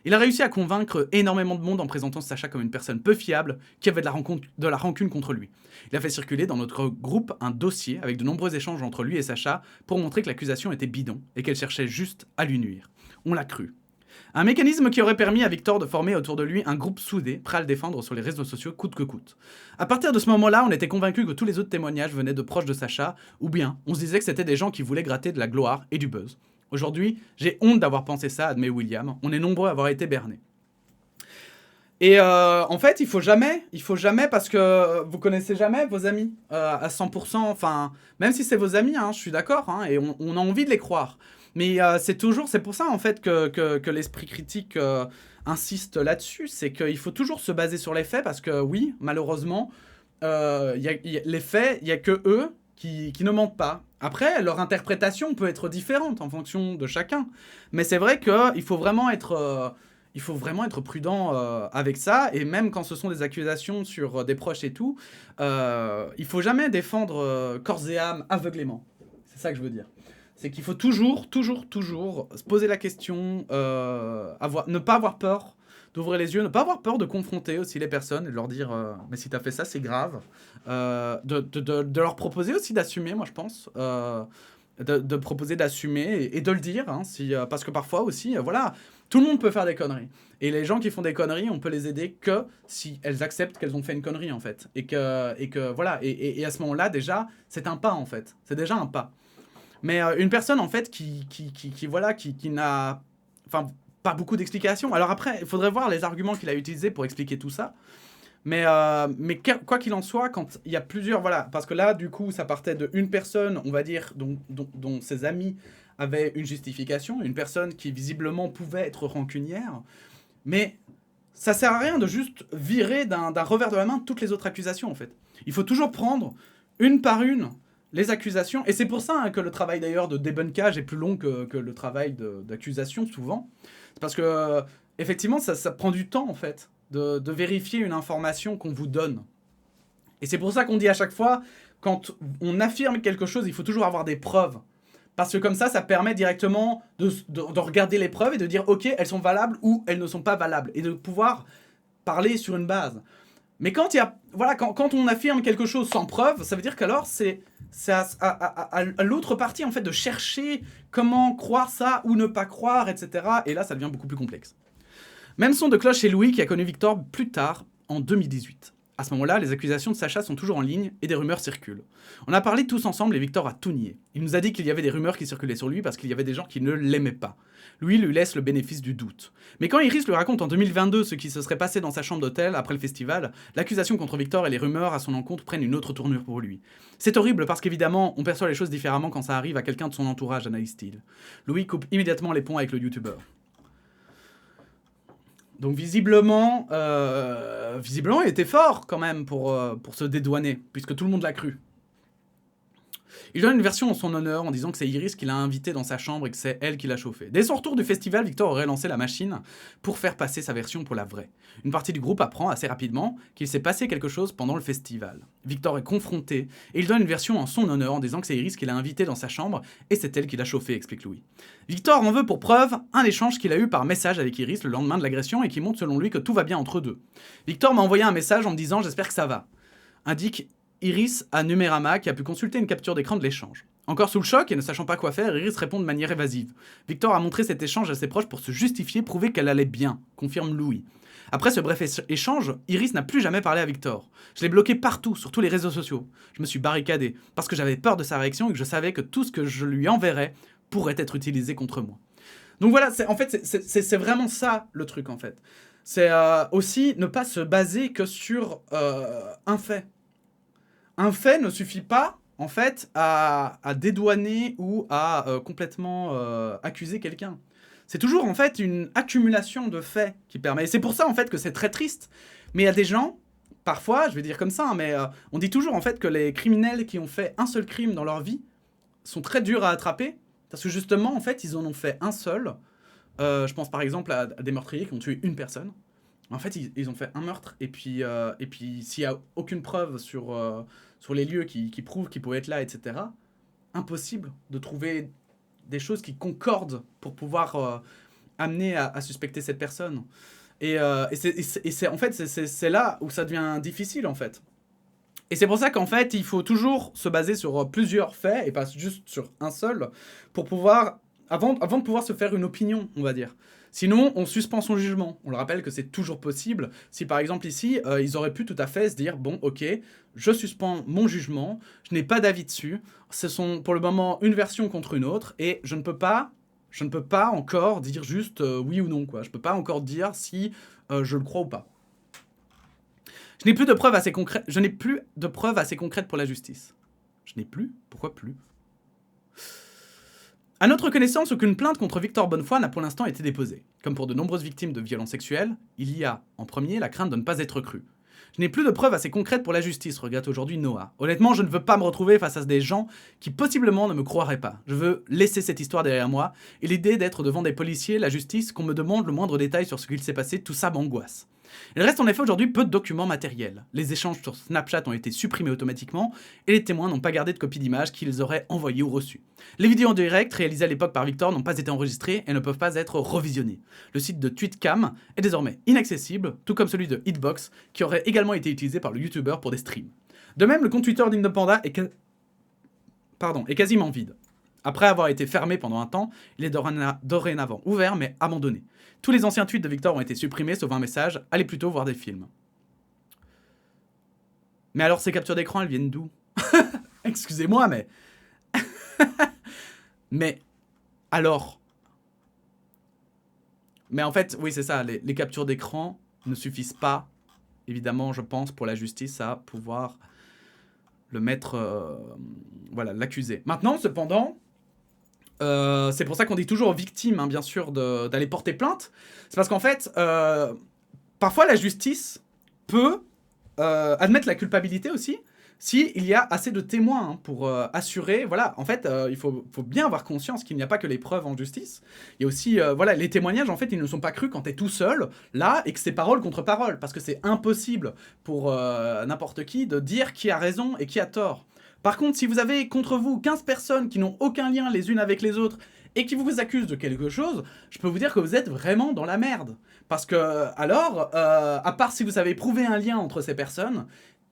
Il a réussi à convaincre énormément de monde en présentant Sacha comme une personne peu fiable qui avait de la rancune contre lui. Il a fait circuler dans notre groupe un dossier avec de nombreux échanges entre lui et Sacha pour montrer que l'accusation était bidon et qu'elle cherchait juste à lui nuire. On l'a cru. Un mécanisme qui aurait permis à Victor de former autour de lui un groupe soudé, prêt à le défendre sur les réseaux sociaux coûte que coûte. À partir de ce moment-là, on était convaincus que tous les autres témoignages venaient de proches de Sacha, ou bien on se disait que c'était des gens qui voulaient gratter de la gloire et du buzz. Aujourd'hui, j'ai honte d'avoir pensé ça, admet William. On est nombreux à avoir été bernés. Et en fait, il faut jamais parce que vous connaissez jamais vos amis à 100%. Enfin, même si c'est vos amis, hein, je suis d'accord, hein, et on a envie de les croire. Mais c'est pour ça en fait que l'esprit critique insiste là-dessus, c'est qu'il faut toujours se baser sur les faits parce que oui, malheureusement, les faits, il y a que eux qui ne mentent pas. Après, leur interprétation peut être différente en fonction de chacun. Mais c'est vrai qu'il faut vraiment être prudent avec ça. Et même quand ce sont des accusations sur des proches et tout, il faut jamais défendre corps et âme aveuglément. C'est ça que je veux dire. C'est qu'il faut toujours se poser la question, ne pas avoir peur d'ouvrir les yeux, ne pas avoir peur de confronter aussi les personnes et de leur dire mais si t'as fait ça, c'est grave. De leur proposer aussi d'assumer, moi je pense. de proposer d'assumer et de le dire, hein, parce que parfois aussi, voilà, tout le monde peut faire des conneries. Et les gens qui font des conneries, on peut les aider que si elles acceptent qu'elles ont fait une connerie, en fait. Voilà, et à ce moment-là, déjà, c'est un pas, en fait. C'est déjà un pas. Mais une personne, en fait, qui n'a... Enfin, pas beaucoup d'explications. Alors après, il faudrait voir les arguments qu'il a utilisés pour expliquer tout ça. Mais quoi qu'il en soit, quand il y a plusieurs... Voilà, parce que là, du coup, ça partait de une personne, on va dire, dont ses amis avaient une justification, une personne qui, visiblement, pouvait être rancunière. Mais ça sert à rien de juste virer d'un revers de la main toutes les autres accusations, en fait. Il faut toujours prendre, une par une, les accusations. Et c'est pour ça, hein, que le travail, d'ailleurs, de débunkage est plus long que le travail d'accusation, souvent. C'est parce que, effectivement, ça prend du temps, en fait, de vérifier une information qu'on vous donne. Et c'est pour ça qu'on dit à chaque fois, quand on affirme quelque chose, il faut toujours avoir des preuves. Parce que comme ça permet directement de regarder les preuves et de dire, ok, elles sont valables ou elles ne sont pas valables. Et de pouvoir parler sur une base. Mais quand on affirme quelque chose sans preuve, ça veut dire qu'alors c'est à l'autre partie, en fait, de chercher comment croire ça ou ne pas croire, etc. Et là, ça devient beaucoup plus complexe. Même son de cloche chez Louis, qui a connu Victor plus tard, en 2018. À ce moment-là, les accusations de Sacha sont toujours en ligne et des rumeurs circulent. On a parlé tous ensemble et Victor a tout nié. Il nous a dit qu'il y avait des rumeurs qui circulaient sur lui parce qu'il y avait des gens qui ne l'aimaient pas. Lui laisse le bénéfice du doute. Mais quand Iris lui raconte en 2022 ce qui se serait passé dans sa chambre d'hôtel après le festival, l'accusation contre Victor et les rumeurs à son encontre prennent une autre tournure pour lui. C'est horrible parce qu'évidemment, on perçoit les choses différemment quand ça arrive à quelqu'un de son entourage, analyse-t-il. Louis coupe immédiatement les ponts avec le youtubeur. Donc visiblement, il était fort quand même pour se dédouaner, puisque tout le monde l'a cru. Il donne une version en son honneur en disant que c'est Iris qui l'a invité dans sa chambre et que c'est elle qui l'a chauffé. Dès son retour du festival, Victor aurait lancé la machine pour faire passer sa version pour la vraie. Une partie du groupe apprend assez rapidement qu'il s'est passé quelque chose pendant le festival. Victor est confronté et il donne une version en son honneur en disant que c'est Iris qui l'a invité dans sa chambre et c'est elle qui l'a chauffé, explique Louis. Victor en veut pour preuve un échange qu'il a eu par message avec Iris le lendemain de l'agression et qui montre selon lui que tout va bien entre eux deux. Victor m'a envoyé un message en me disant « J'espère que ça va », indique Iris à Numérama qui a pu consulter une capture d'écran de l'échange. Encore sous le choc et ne sachant pas quoi faire, Iris répond de manière évasive. Victor a montré cet échange à ses proches pour se justifier, prouver qu'elle allait bien, confirme Louis. Après ce bref échange, Iris n'a plus jamais parlé à Victor. Je l'ai bloqué partout, sur tous les réseaux sociaux. Je me suis barricadé, parce que j'avais peur de sa réaction et que je savais que tout ce que je lui enverrais pourrait être utilisé contre moi. Donc voilà, c'est vraiment ça le truc en fait. C'est aussi ne pas se baser que sur un fait. Un fait ne suffit pas, en fait, à dédouaner ou à complètement accuser quelqu'un. C'est toujours, en fait, une accumulation de faits qui permet... Et c'est pour ça, en fait, que c'est très triste. Mais il y a des gens, parfois, je vais dire comme ça, hein, mais on dit toujours, en fait, que les criminels qui ont fait un seul crime dans leur vie sont très durs à attraper, parce que justement, en fait, ils en ont fait un seul. Je pense, par exemple, à des meurtriers qui ont tué une personne. En fait, ils ont fait un meurtre, et puis s'il n'y a aucune preuve sur les lieux qui prouvent qu'ils pouvaient être là, etc., impossible de trouver des choses qui concordent pour pouvoir amener à suspecter cette personne. Et c'est là où ça devient difficile, en fait. Et c'est pour ça qu'en fait, il faut toujours se baser sur plusieurs faits, et pas juste sur un seul, pour pouvoir... Avant de pouvoir se faire une opinion, on va dire. Sinon, on suspend son jugement. On le rappelle que c'est toujours possible. Si par exemple ici, ils auraient pu tout à fait se dire « Bon, ok, je suspends mon jugement, je n'ai pas d'avis dessus, ce sont pour le moment une version contre une autre, et je ne peux pas encore dire juste oui ou non, quoi. Je ne peux pas encore dire si je le crois ou pas. Je n'ai plus de preuves assez concrètes pour la justice. Je n'ai plus ? Pourquoi plus ? À notre connaissance, aucune plainte contre Victor Bonnefoy n'a pour l'instant été déposée. Comme pour de nombreuses victimes de violences sexuelles, il y a, en premier, la crainte de ne pas être cru. Je n'ai plus de preuves assez concrètes pour la justice, regrette aujourd'hui Noah. Honnêtement, je ne veux pas me retrouver face à des gens qui possiblement ne me croiraient pas. Je veux laisser cette histoire derrière moi, et l'idée d'être devant des policiers, la justice, qu'on me demande le moindre détail sur ce qu'il s'est passé, tout ça m'angoisse. Il reste en effet aujourd'hui peu de documents matériels. Les échanges sur Snapchat ont été supprimés automatiquement et les témoins n'ont pas gardé de copie d'image qu'ils auraient envoyées ou reçues. Les vidéos en direct réalisées à l'époque par Victor n'ont pas été enregistrées et ne peuvent pas être revisionnées. Le site de Tweetcam est désormais inaccessible, tout comme celui de Hitbox, qui aurait également été utilisé par le YouTuber pour des streams. De même, le compte Twitter d'Indepanda est quasiment vide. Après avoir été fermé pendant un temps, il est dorénavant ouvert mais abandonné. Tous les anciens tweets de Victor ont été supprimés sauf un message « Allez plutôt voir des films ». Mais alors ces captures d'écran, elles viennent d'où? Excusez-moi, mais... mais... alors... Mais en fait, oui c'est ça, les captures d'écran ne suffisent pas, évidemment je pense, pour la justice à pouvoir le mettre... voilà, l'accuser. Maintenant, cependant... c'est pour ça qu'on dit toujours aux victimes, hein, bien sûr, d'aller porter plainte. C'est parce qu'en fait, parfois la justice peut admettre la culpabilité aussi, s'il y a assez de témoins hein, pour assurer... Voilà, en fait, il faut bien avoir conscience qu'il n'y a pas que les preuves en justice. Il y a aussi, voilà, les témoignages, en fait, ils ne sont pas crus quand t'es tout seul, là, et que c'est parole contre parole. Parce que c'est impossible pour n'importe qui de dire qui a raison et qui a tort. Par contre, si vous avez contre vous 15 personnes qui n'ont aucun lien les unes avec les autres et qui vous accusent de quelque chose, je peux vous dire que vous êtes vraiment dans la merde. Parce que, alors, à part si vous avez prouvé un lien entre ces personnes,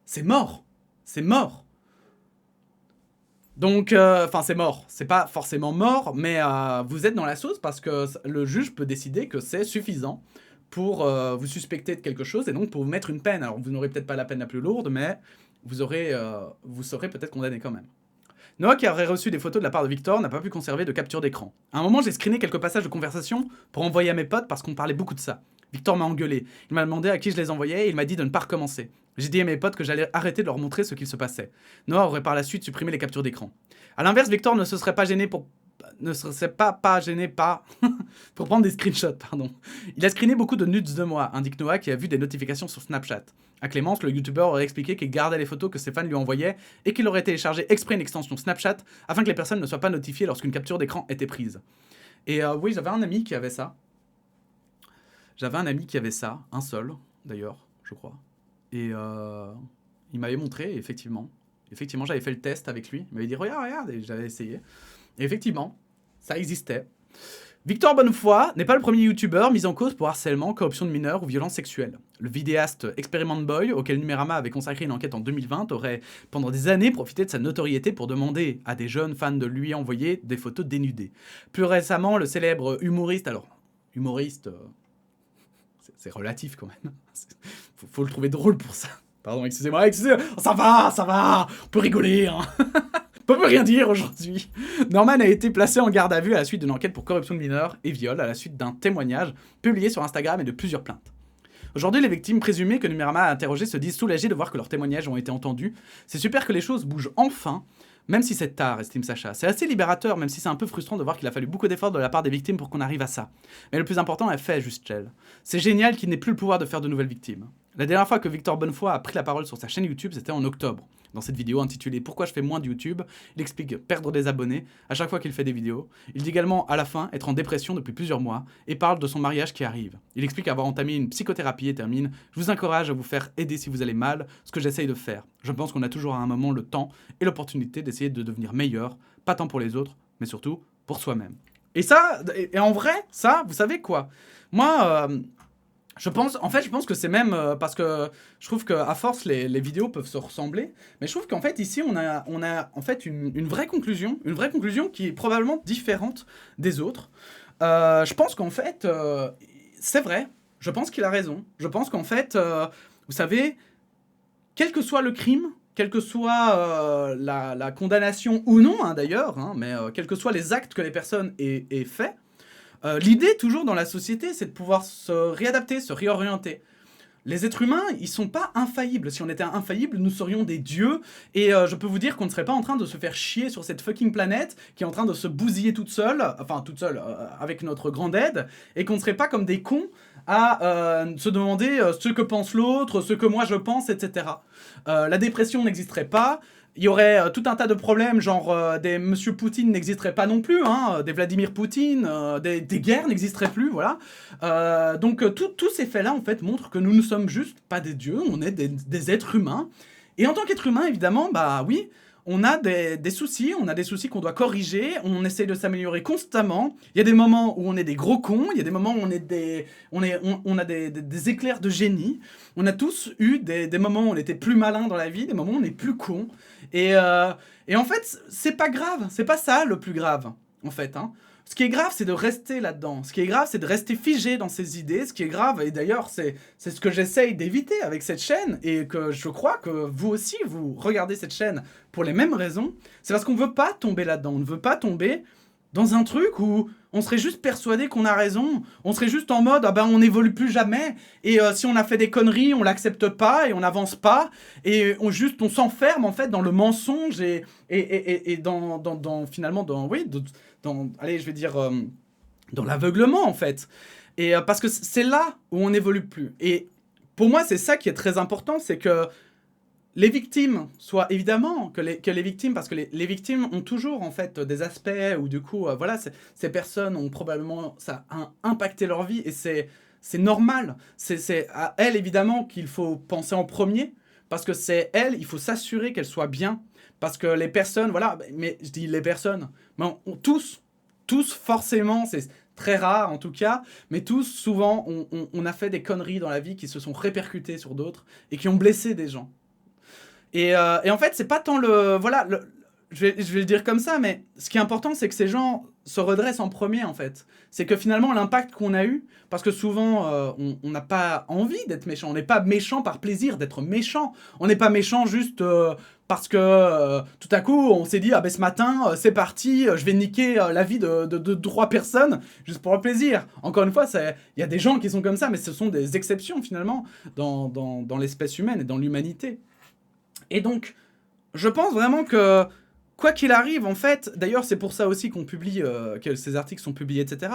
c'est mort. C'est mort. Donc, enfin, c'est mort. C'est pas forcément mort, mais vous êtes dans la sauce parce que le juge peut décider que c'est suffisant pour vous suspecter de quelque chose et donc pour vous mettre une peine. Alors, vous n'aurez peut-être pas la peine la plus lourde, mais... vous serez peut-être condamné quand même. Noah, qui aurait reçu des photos de la part de Victor, n'a pas pu conserver de capture d'écran. À un moment, j'ai screené quelques passages de conversation pour envoyer à mes potes parce qu'on parlait beaucoup de ça. Victor m'a engueulé. Il m'a demandé à qui je les envoyais et il m'a dit de ne pas recommencer. J'ai dit à mes potes que j'allais arrêter de leur montrer ce qu'il se passait. Noah aurait par la suite supprimé les captures d'écran. A l'inverse, Victor ne se serait pas gêné pour pour prendre des screenshots, pardon. Il a screené beaucoup de nudes de moi, indique Noah qui a vu des notifications sur Snapchat. À Clémence, le youtubeur aurait expliqué qu'il gardait les photos que ses fans lui envoyaient et qu'il aurait téléchargé exprès une extension Snapchat afin que les personnes ne soient pas notifiées lorsqu'une capture d'écran était prise. Et oui, j'avais un ami qui avait ça. Un seul, d'ailleurs, je crois. Et il m'avait montré, effectivement, j'avais fait le test avec lui. Il m'avait dit, regarde, et j'avais essayé. Et effectivement, ça existait. Victor Bonnefoy n'est pas le premier youtubeur mis en cause pour harcèlement, corruption de mineurs ou violence sexuelle. Le vidéaste Experiment Boy, auquel Numérama avait consacré une enquête en 2020, aurait pendant des années profité de sa notoriété pour demander à des jeunes fans de lui envoyer des photos dénudées. Plus récemment, le célèbre humoriste, c'est relatif quand même, faut le trouver drôle pour ça. Pardon, excusez-moi, oh, ça va, on peut rigoler, hein. On peut rien dire aujourd'hui. Norman a été placé en garde à vue à la suite d'une enquête pour corruption de mineurs et viol à la suite d'un témoignage publié sur Instagram et de plusieurs plaintes. Aujourd'hui, les victimes présumées que Numérama a interrogées se disent soulagées de voir que leurs témoignages ont été entendus. C'est super que les choses bougent enfin, même si c'est tard, estime Sacha. C'est assez libérateur, même si c'est un peu frustrant de voir qu'il a fallu beaucoup d'efforts de la part des victimes pour qu'on arrive à ça. Mais le plus important est fait, juste Shell. C'est génial qu'il n'ait plus le pouvoir de faire de nouvelles victimes. La dernière fois que Victor Bonnefoy a pris la parole sur sa chaîne YouTube, c'était en octobre. Dans cette vidéo intitulée « Pourquoi je fais moins de YouTube ?», il explique perdre des abonnés à chaque fois qu'il fait des vidéos. Il dit également, à la fin, être en dépression depuis plusieurs mois et parle de son mariage qui arrive. Il explique avoir entamé une psychothérapie et termine « Je vous encourage à vous faire aider si vous allez mal, ce que j'essaye de faire. Je pense qu'on a toujours à un moment le temps et l'opportunité d'essayer de devenir meilleur, pas tant pour les autres, mais surtout pour soi-même. » Et ça, et en vrai, ça, vous savez quoi ? Moi... je pense que c'est même parce que je trouve qu'à force, les vidéos peuvent se ressembler. Mais je trouve qu'en fait, ici, on a en fait une vraie conclusion qui est probablement différente des autres. Je pense qu'en fait, c'est vrai. Je pense qu'il a raison. Je pense qu'en fait, vous savez, quel que soit le crime, quelle que soit la condamnation ou non, hein, d'ailleurs, hein, mais quels que soient les actes que les personnes aient faits, l'idée, toujours dans la société, c'est de pouvoir se réadapter, se réorienter. Les êtres humains, ils sont pas infaillibles. Si on était infaillibles, nous serions des dieux. Et je peux vous dire qu'on ne serait pas en train de se faire chier sur cette fucking planète qui est en train de se bousiller toute seule, avec notre grande aide, et qu'on ne serait pas comme des cons à se demander ce que pense l'autre, ce que moi je pense, etc. La dépression n'existerait pas. Il y aurait tout un tas de problèmes, genre des Monsieur Poutine n'existeraient pas non plus, hein, des Vladimir Poutine, des guerres n'existeraient plus, voilà. Donc tous ces faits-là, en fait, montrent que nous ne sommes juste pas des dieux, on est des êtres humains. Et en tant qu'être humain, évidemment, bah oui, on a des soucis, on a des soucis qu'on doit corriger, on essaie de s'améliorer constamment. Il y a des moments où on est des gros cons, il y a des moments où on a des éclairs de génie. On a tous eu des moments où on était plus malin dans la vie, des moments où on est plus con. Et en fait, c'est pas grave, c'est pas ça le plus grave, en fait, hein. Ce qui est grave, c'est de rester là-dedans. Ce qui est grave, c'est de rester figé dans ses idées. Ce qui est grave, et d'ailleurs, c'est ce que j'essaye d'éviter avec cette chaîne, et que je crois que vous aussi, vous regardez cette chaîne pour les mêmes raisons. C'est parce qu'on veut pas tomber là-dedans. On ne veut pas tomber dans un truc où on serait juste persuadé qu'on a raison. On serait juste en mode, ah ben on n'évolue plus jamais. Et si on a fait des conneries, on l'accepte pas et on n'avance pas. Et on s'enferme en fait dans le mensonge et dans finalement allez, je vais dire, dans l'aveuglement, en fait. Et parce que c'est là où on n'évolue plus. Et pour moi, c'est ça qui est très important, c'est que les victimes soient évidemment, que les victimes, parce que les victimes ont toujours, en fait, des aspects où, du coup, voilà, ces personnes ont probablement, ça a impacté leur vie, et c'est normal. C'est à elles, évidemment, qu'il faut penser en premier, parce que c'est elles, il faut s'assurer qu'elles soient bien. Parce que les personnes, voilà, mais je dis les personnes, mais tous forcément, c'est très rare en tout cas, mais tous, souvent, on a fait des conneries dans la vie qui se sont répercutées sur d'autres et qui ont blessé des gens. Et en fait, c'est pas tant le... Voilà, je vais le dire comme ça, mais ce qui est important, c'est que ces gens se redressent en premier, en fait. C'est que finalement, l'impact qu'on a eu, parce que souvent, on n'a pas envie d'être méchant. On n'est pas méchant par plaisir d'être méchant. On n'est pas méchant juste parce que tout à coup, on s'est dit, ah ben ce matin, c'est parti, je vais niquer la vie de 3 personnes juste pour le plaisir. Encore une fois, il y a des gens qui sont comme ça, mais ce sont des exceptions, finalement, dans l'espèce humaine et dans l'humanité. Et donc, je pense vraiment que, quoi qu'il arrive, en fait, d'ailleurs, c'est pour ça aussi qu'on publie, que ces articles sont publiés, etc.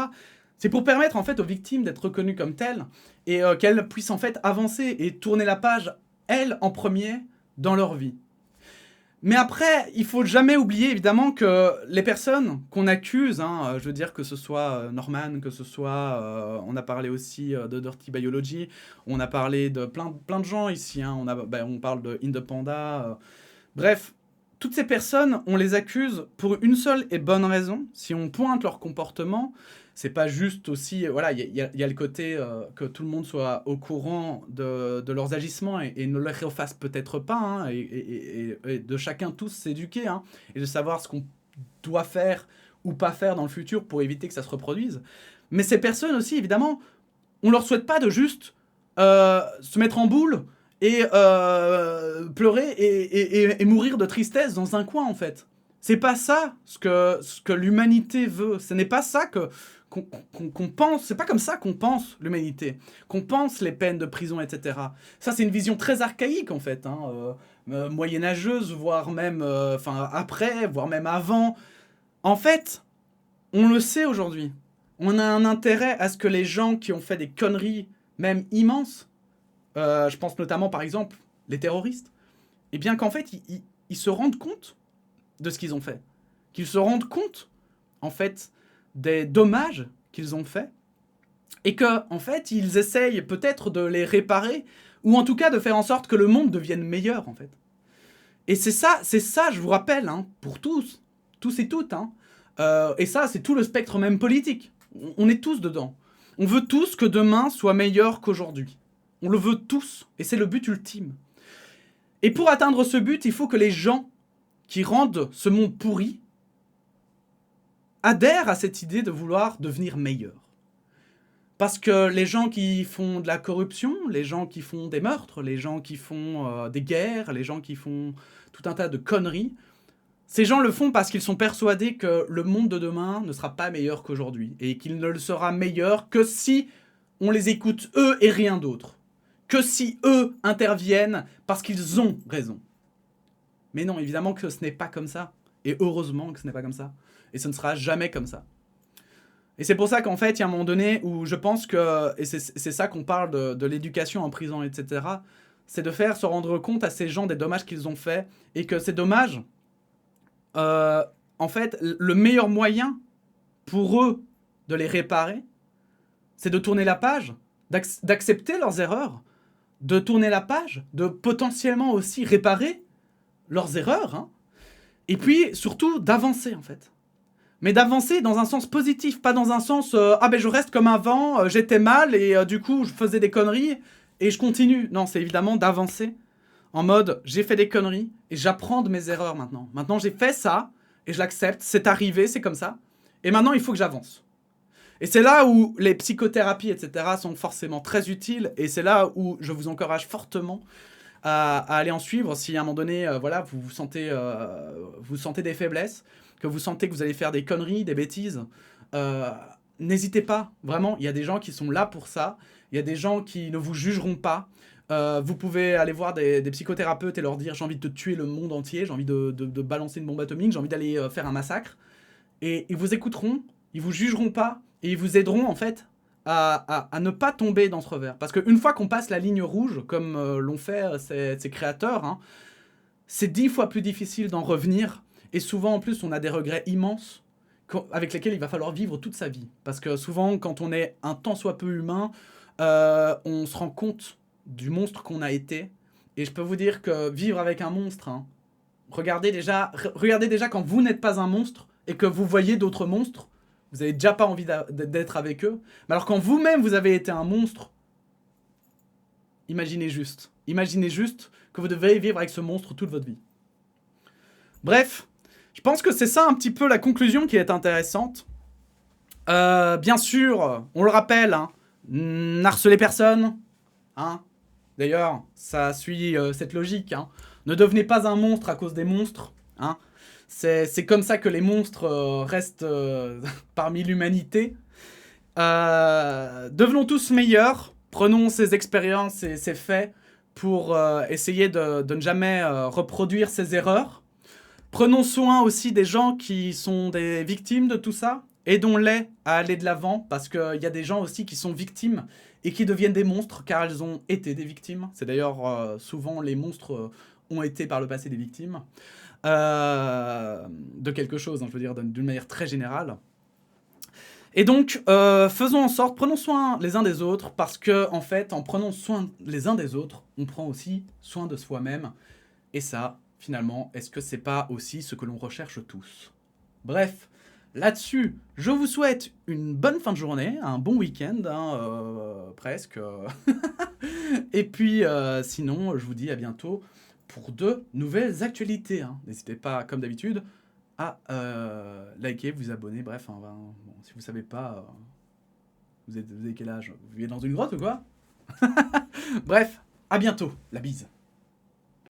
C'est pour permettre, en fait, aux victimes d'être reconnues comme telles et qu'elles puissent, en fait, avancer et tourner la page, elles, en premier, dans leur vie. Mais après, il faut jamais oublier, évidemment, que les personnes qu'on accuse, hein, je veux dire que ce soit Norman, que ce soit... on a parlé aussi de Dirty Biology, on a parlé de plein de gens ici, hein, on parle de Indepanda... bref, toutes ces personnes, on les accuse pour une seule et bonne raison. Si on pointe leur comportement, c'est pas juste aussi... Voilà, il y a le côté que tout le monde soit au courant de leurs agissements et ne les refasse peut-être pas, hein, et de chacun tous s'éduquer, hein, et de savoir ce qu'on doit faire ou pas faire dans le futur pour éviter que ça se reproduise. Mais ces personnes aussi, évidemment, on leur souhaite pas de juste se mettre en boule et pleurer et mourir de tristesse dans un coin, en fait. C'est pas ça ce que l'humanité veut. Ce n'est pas ça qu'on pense. C'est pas comme ça qu'on pense l'humanité. Qu'on pense les peines de prison, etc. Ça, c'est une vision très archaïque, en fait, hein, moyenâgeuse, voire même après, voire même avant. En fait, on le sait aujourd'hui. On a un intérêt à ce que les gens qui ont fait des conneries, même immenses, je pense notamment, par exemple, les terroristes, et bien qu'en fait, ils se rendent compte de ce qu'ils ont fait. Qu'ils se rendent compte, en fait, des dommages qu'ils ont faits, et que, en fait, ils essayent peut-être de les réparer, ou en tout cas de faire en sorte que le monde devienne meilleur, en fait. Et c'est ça, je vous rappelle, hein, pour tous et toutes, hein, et ça, c'est tout le spectre même politique. On est tous dedans. On veut tous que demain soit meilleur qu'aujourd'hui. On le veut tous, et c'est le but ultime. Et pour atteindre ce but, il faut que les gens qui rendent ce monde pourri adhèrent à cette idée de vouloir devenir meilleurs. Parce que les gens qui font de la corruption, les gens qui font des meurtres, les gens qui font des guerres, les gens qui font tout un tas de conneries, ces gens le font parce qu'ils sont persuadés que le monde de demain ne sera pas meilleur qu'aujourd'hui, et qu'il ne le sera meilleur que si on les écoute eux et rien d'autre. Que si eux interviennent parce qu'ils ont raison. Mais non, évidemment que ce n'est pas comme ça. Et heureusement que ce n'est pas comme ça. Et ce ne sera jamais comme ça. Et c'est pour ça qu'en fait, il y a un moment donné où je pense que, et c'est ça qu'on parle de l'éducation en prison, etc., c'est de faire se rendre compte à ces gens des dommages qu'ils ont faits, et que ces dommages, en fait, le meilleur moyen pour eux de les réparer, c'est de tourner la page, d'accepter leurs erreurs, de tourner la page, de potentiellement aussi réparer leurs erreurs, hein, Et puis, surtout, d'avancer, en fait. Mais d'avancer dans un sens positif, pas dans un sens ah ben je reste comme avant, j'étais mal et du coup je faisais des conneries et je continue. Non, c'est évidemment d'avancer en mode j'ai fait des conneries et j'apprends de mes erreurs maintenant. Maintenant j'ai fait ça et je l'accepte, c'est arrivé, c'est comme ça. Et maintenant il faut que j'avance. Et c'est là où les psychothérapies, etc. sont forcément très utiles et c'est là où je vous encourage fortement à aller en suivre si à un moment donné, voilà, vous sentez des faiblesses, que vous sentez que vous allez faire des conneries, des bêtises. euh, N'hésitez pas, vraiment, il y a des gens qui sont là pour ça, il y a des gens qui ne vous jugeront pas. Vous pouvez aller voir des psychothérapeutes et leur dire j'ai envie de tuer le monde entier, j'ai envie de balancer une bombe atomique, j'ai envie d'aller faire un massacre. Et ils vous écouteront, ils vous jugeront pas, et ils vous aideront en fait à ne pas tomber dans ce revers. Parce qu'une fois qu'on passe la ligne rouge, comme l'ont fait ces créateurs, hein, c'est 10 fois plus difficile d'en revenir. Et souvent, en plus, on a des regrets immenses avec lesquels il va falloir vivre toute sa vie. Parce que souvent, quand on est un tant soit peu humain, on se rend compte du monstre qu'on a été. Et je peux vous dire que vivre avec un monstre, hein, regardez déjà quand vous n'êtes pas un monstre et que vous voyez d'autres monstres, vous n'avez déjà pas envie d'être avec eux. Mais alors quand vous-même vous avez été un monstre, imaginez juste que vous devez vivre avec ce monstre toute votre vie. Bref, je pense que c'est ça un petit peu la conclusion qui est intéressante. Bien sûr, on le rappelle, hein, n'harcelez personne. Hein. D'ailleurs, ça suit cette logique. Hein. Ne devenez pas un monstre à cause des monstres. Hein. C'est comme ça que les monstres restent parmi l'humanité. Devenons tous meilleurs. Prenons ces expériences et ces faits pour essayer de ne jamais reproduire ces erreurs. Prenons soin aussi des gens qui sont des victimes de tout ça. Aidons-les à aller de l'avant parce qu'il y a des gens aussi qui sont victimes et qui deviennent des monstres car elles ont été des victimes. C'est d'ailleurs souvent les monstres ont été par le passé des victimes de quelque chose, hein, je veux dire d'une manière très générale. Et donc, faisons en sorte, prenons soin les uns des autres, parce que, en fait, en prenant soin les uns des autres, on prend aussi soin de soi-même. Et ça, finalement, est-ce que c'est pas aussi ce que l'on recherche tous? Bref, là-dessus, je vous souhaite une bonne fin de journée, un bon week-end, hein, presque. Et puis, sinon, je vous dis à bientôt pour de nouvelles actualités. Hein. N'hésitez pas, comme d'habitude, à liker, vous abonner, bref, hein, bon, si vous savez pas, vous avez quel âge? Vous vivez dans une grotte ou quoi? Bref, à bientôt, la bise.